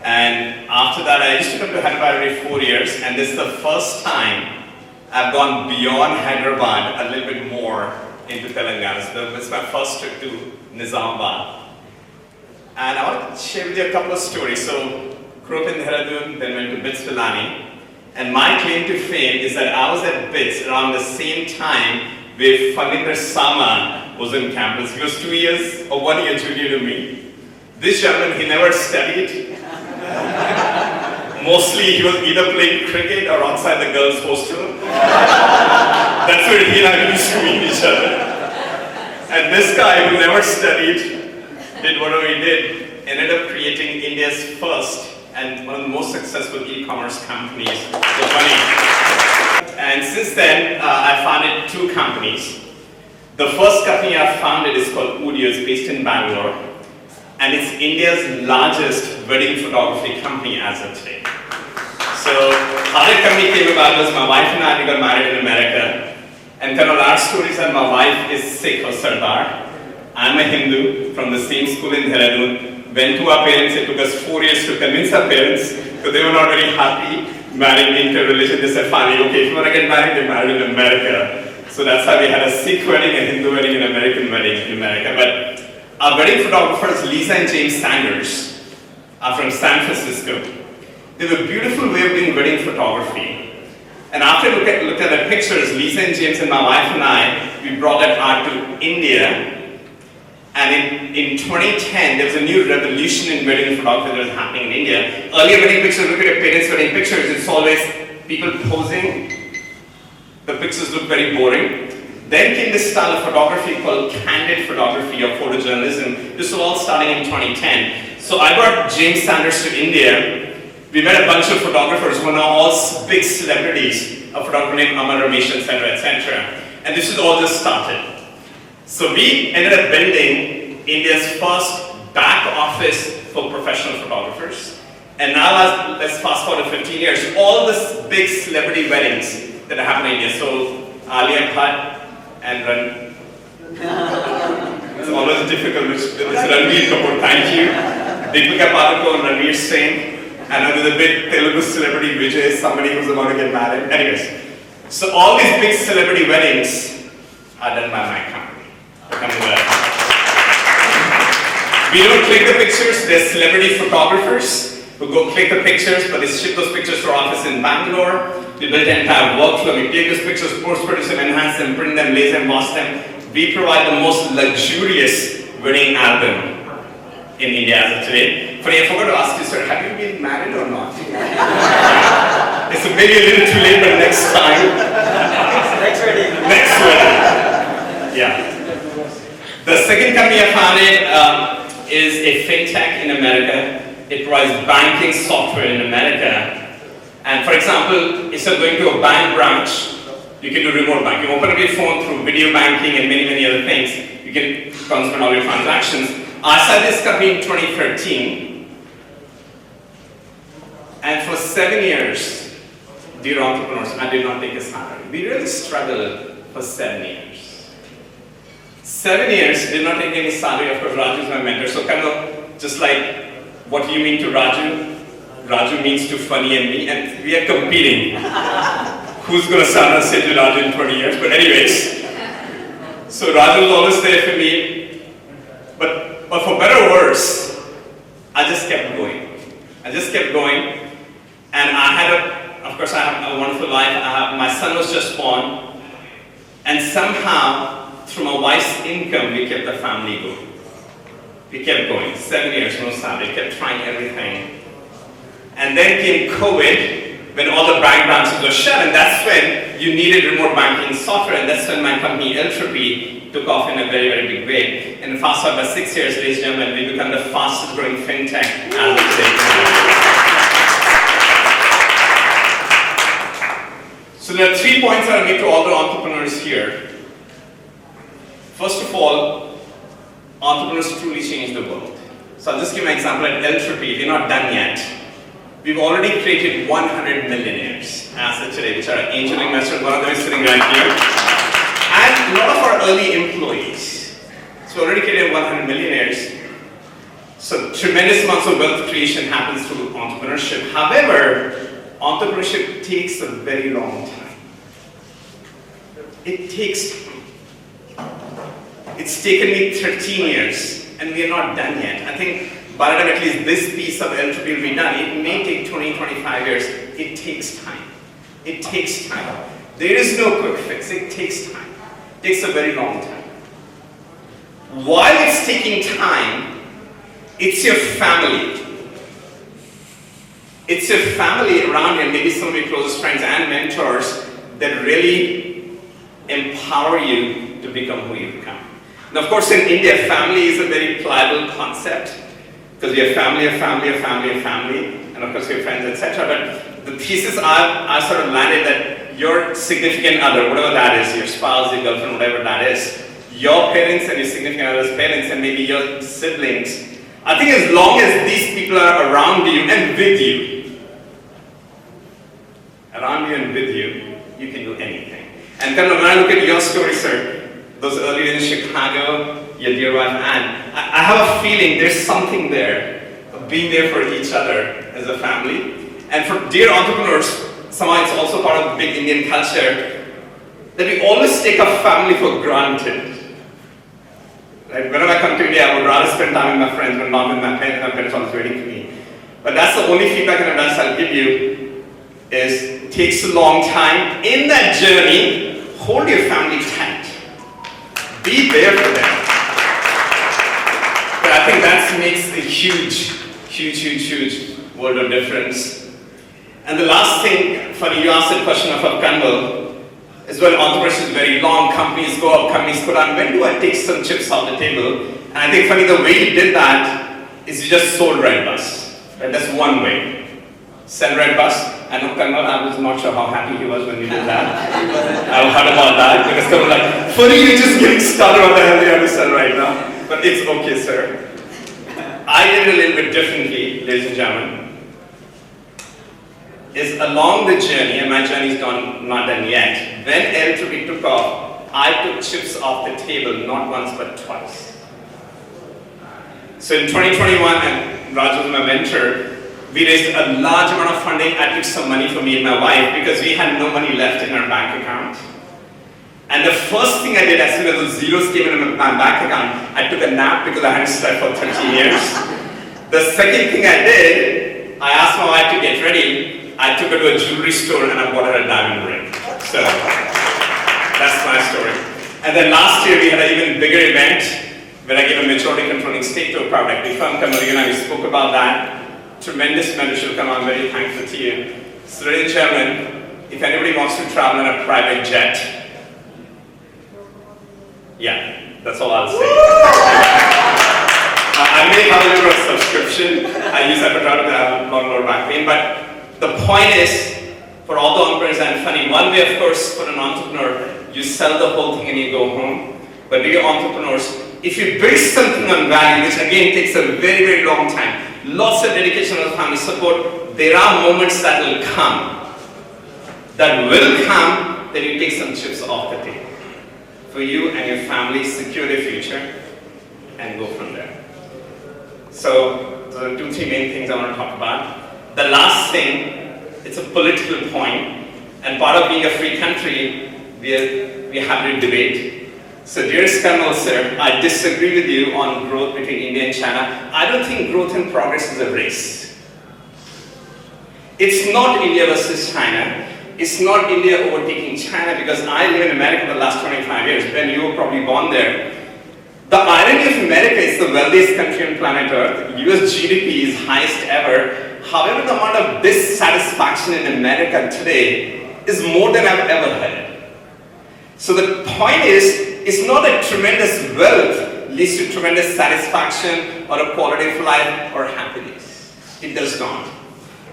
And after that, I used to come to Hyderabad every 4 years, and this is the first time I've gone beyond Hyderabad a little bit more into Telangana. So this is my first trip to Nizamabad. And I want to share with you a couple of stories. So, grew up in Dehradun, then went to BITS Pilani. And my claim to fame is that I was at BITS around the same time where Faninder Sama was on campus. He was 2 years or 1 year junior to me. This gentleman, he never studied. Mostly he was either playing cricket or outside the girls' hostel. That's where he and I used to meet each other. And this guy who never studied, did whatever he did, ended up creating India's first and one of the most successful e-commerce companies with money. And since then, I founded 2 companies. The first company I founded is called Udio, it's based in Bangalore. And it's India's largest wedding photography company as of today. So, how that company came about was my wife and I got married in America. And kind of our stories that my wife is Sikh or Sardar. I'm a Hindu from the same school in Dehradun. Went to our parents, it took us 4 years to convince our parents, because they were not very happy marrying inter-religion. They said, finally, okay, if you want to get married, get married in America. So that's how we had a Sikh wedding, a Hindu wedding, an American wedding in America. But our wedding photographers, Lisa and James Sanders, are from San Francisco. They have a beautiful way of doing wedding photography. And after I looked at the pictures, Lisa and James and my wife and I, we brought that art to India. And in 2010, there was a new revolution in wedding photography that was happening in India. Earlier wedding pictures, look at your parents' wedding pictures, it's always people posing. The pictures look very boring. Then came this style of photography called candid photography or photojournalism. This was all starting in 2010. So I brought James Sanders to India. We met a bunch of photographers who are now all big celebrities, a photographer named Amar Ramesh, etc., etc. And this is all just started. So we ended up building India's first back office for professional photographers. And now let's fast forward 15 years. All the big celebrity weddings that are happening in India. So Alia Bhatt and Ran. It's always difficult with Ranveer Kapoor. Thank you. Deepika Padukone and Ranveer Singh. And then there's a big Telugu celebrity Vijay, somebody who's about to get married. Anyways, so all these big celebrity weddings are done by my company. We don't click the pictures. There's celebrity photographers who go click the pictures, but they ship those pictures to our office in Bangalore. We build an entire workflow. We take those pictures, post-produce them, enhance them, print them, laser emboss them. We provide the most luxurious wedding album in India as of today. Funny, I forgot to ask you, sir, have you been married or not? It's maybe a little too late, but next time. Next wedding. Next wedding. Yeah. The second company I founded is a fintech in America. It provides banking software in America. And for example, instead of going to a bank branch, you can do remote banking. You open up your phone through video banking and many, many other things. You can consummate all your transactions. I started this company in 2013. And for 7 years, dear entrepreneurs, I did not take a salary. We really struggled for 7 years. 7 years, did not take any salary. Of course, Raju is my mentor. So kind of just like, what do you mean to Raju? Raju means to Funny and me, and we are competing. Who's going to stand and say to Raju in 20 years? But anyways, so Raju was always there for me. But for better or worse, I just kept going. I just kept going. And I had of course I have a wonderful life. My son was just born. And somehow, through my wife's income, we kept the family going. We kept going. 7 years, no salary. Kept trying everything. And then came COVID, when all the bank branches were shut, and that's when you needed remote banking software, and that's when my company Entropy took off in a very, very big way. And fast forward by 6 years, ladies and gentlemen, we become the fastest growing fintech as of today. So there are 3 points I make to all the entrepreneurs here. First of all, entrepreneurs truly change the world. So I'll just give an example at Entropy. We're not done yet. We've already created 100 millionaires as of today, which are angel investors. One of them is sitting right here. And a lot of our early employees. So we already created 100 millionaires. So tremendous amounts of wealth creation happens through entrepreneurship. However, entrepreneurship takes a very long time. It takes time. It's taken me 13 years, and we are not done yet. I think by the time at least this piece of Entropy will be done, it may take 20, 25 years. It takes time. It takes time. There is no quick fix. It takes time. It takes a very long time. While it's taking time, it's your family. It's your family around you, and maybe some of your closest friends and mentors that really empower you to become who you become. Now, of course, in India, family is a very pliable concept because we have family, and of course, we have friends, etc. But the thesis I sort of landed that your significant other, whatever that is, your spouse, your girlfriend, whatever that is, your parents and your significant other's parents, and maybe your siblings. I think as long as these people are around you and with you, you can do anything. And then when I look at your story, sir, those early days in Chicago, your dear wife Anne, I have a feeling there's something there, of being there for each other as a family. And for dear entrepreneurs, somehow it's also part of the big Indian culture that we always take our family for granted. Right? Whenever I come to India, I would rather spend time with my friends, but not with my parents. My parents are always waiting for me. But that's the only feedback and advice I'll give you is it takes a long time. In that journey, hold your family tight. Be there for them. But I think that makes a huge world of difference. And the last thing, funny, you asked the question of Kanwal, is when entrepreneurship is very long, companies go up, companies go down. When do I take some chips off the table? And I think, funny, the way you did that is you just sold Redbus. Right? That's one way. Sell Redbus. I know Kanwal, I was not sure how happy he was when we did that. I heard about that because Kanwal was like, funny, you're just getting started, what the hell do you have to sell right now? But it's okay, sir. I did it a little bit differently, ladies and gentlemen. is along the journey, and my journey is not done yet. When L2B took off, I took chips off the table, not once but twice. So in 2021, and Raj was my mentor, we raised a large amount of funding. I took some money for me and my wife because we had no money left in our bank account. And the first thing I did as soon as those zeros came in my bank account, I took a nap because I hadn't slept for 30 years. The second thing I did, I asked my wife to get ready. I took her to a jewelry store and I bought her a diamond ring. So that's my story. And then last year we had an even bigger event where I gave a majority controlling stake to a private equity firm. Kamarina, we spoke about that. Tremendous mentorship. I'm very thankful to you. So ladies and gentlemen, if anybody wants to travel in a private jet, yeah, that's all I'll say. I may have a little subscription. I use that for travel to have a lot more back pain. But the point is, for all the entrepreneurs, and funny, one way, of course, for an entrepreneur, you sell the whole thing and you go home. But we entrepreneurs, if you build something on value, which again takes a very, very long time, lots of dedication of family support, there are moments that will come. Then you take some chips off the table. For you and your family, secure your future and go from there. So, those are 2-3 main things I want to talk about. The last thing, it's a political point, and part of being a free country, we have to debate. So dear Kanwal sir, I disagree with you on growth between India and China. I don't think growth and progress is a race. It's not India versus China. It's not India overtaking China, because I live in America for the last 25 years. Ben, you were probably born there. The irony of America is the wealthiest country on planet Earth. US GDP is highest ever. However, the amount of dissatisfaction in America today is more than I've ever heard. So the point is, it's not that tremendous wealth leads to tremendous satisfaction or a quality of life or happiness. It does not.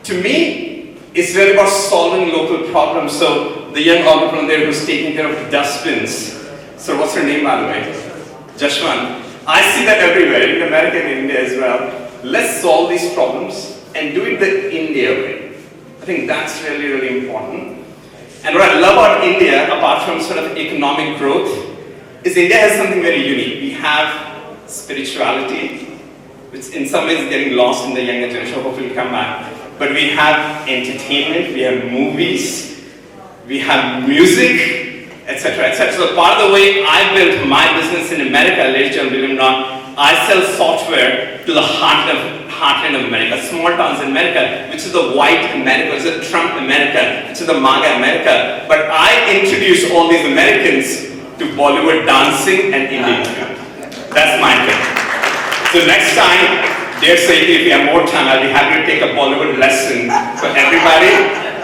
To me, it's really about solving local problems. So the young entrepreneur there who's taking care of dustbins. So what's her name, by the way? Jashwan. I see that everywhere, in America and India as well. Let's solve these problems and do it the India way. I think that's really, really important. And what I love about India, apart from sort of economic growth, is India has something very unique. We have spirituality, which in some ways is getting lost in the younger generation. Hopefully will come back. But we have entertainment, we have movies, we have music, etc., etc. So part of the way I built my business in America, ladies and gentlemen, I sell software to the heartland of America, small towns in America, which is the white America, which is the Trump America, which is the MAGA America. But I introduce all these Americans to Bollywood dancing and Indian food. That's my thing. So next time, dare say if you have more time, I'll be happy to take a Bollywood lesson for everybody.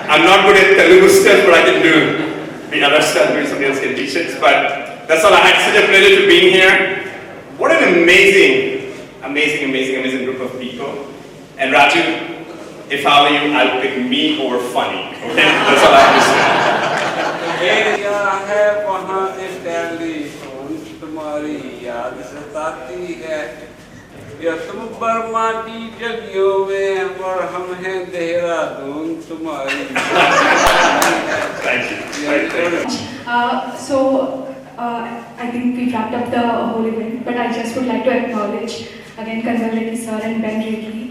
I'm not good at Telugu stuff, but I can do the other stuff, maybe somebody else can teach it. But that's all I had. Such a pleasure to be here. What an amazing group of people. And Raju, if I were you, I'll pick me over funny. Okay? That's all I have to say. है वहाँ Stanley तुम्हारी याद सताती है, या तुम Burma की जगहों में और हम हैं देहरादून तुम्हारी। Thank you. So I think we wrapped up the whole event, but I just would like to acknowledge again Kanwal Rekhi sir and Ben Rekhi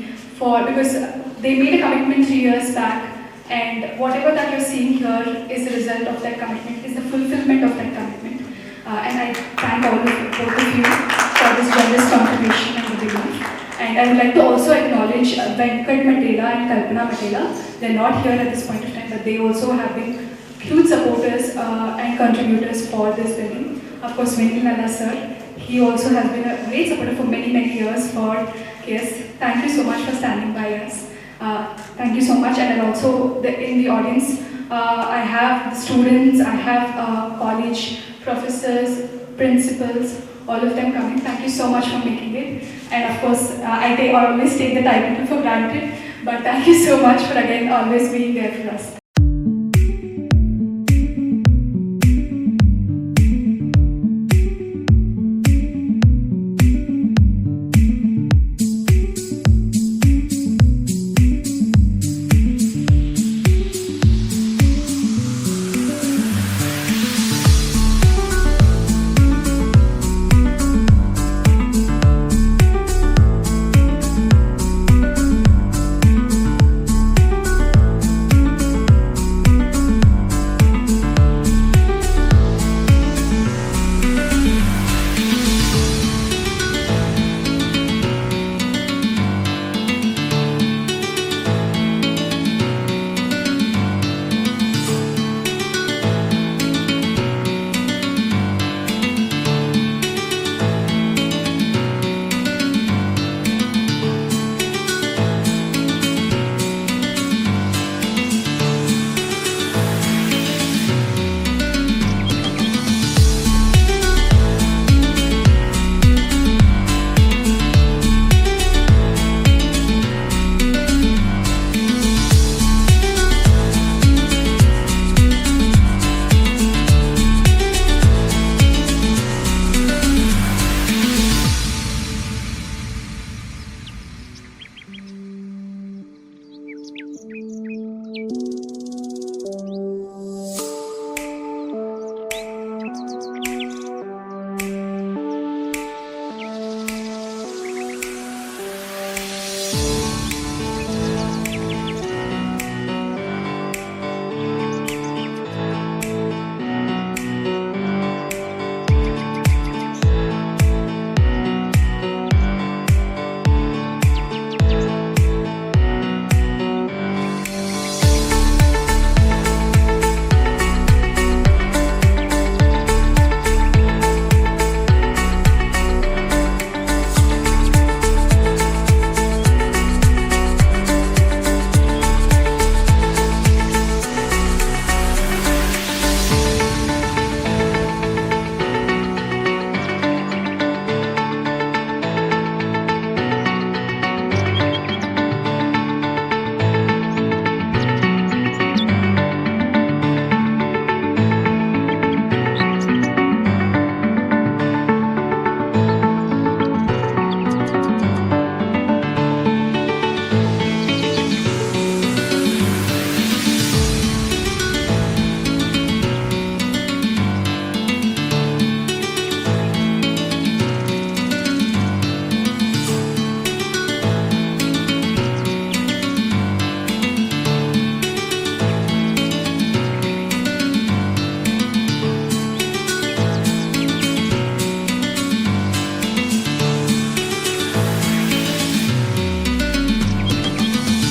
because they made a commitment 3 years back. And whatever that you're seeing here is the result of that commitment, is the fulfillment of that commitment. And I thank both of you for this generous contribution and the belief. And I would like to also acknowledge Venkat Matela and Kalpana Matela. They're not here at this point of time, but they also have been huge supporters and contributors for this building. Of course, Venkat sir, he also has been a great supporter for many, many years for KREST. Thank you so much for standing by us. Thank you so much, and also in the audience, I have students, I have college professors, principals, all of them coming. Thank you so much for making it. And of course, I always take the title for granted, but thank you so much for again always being there for us.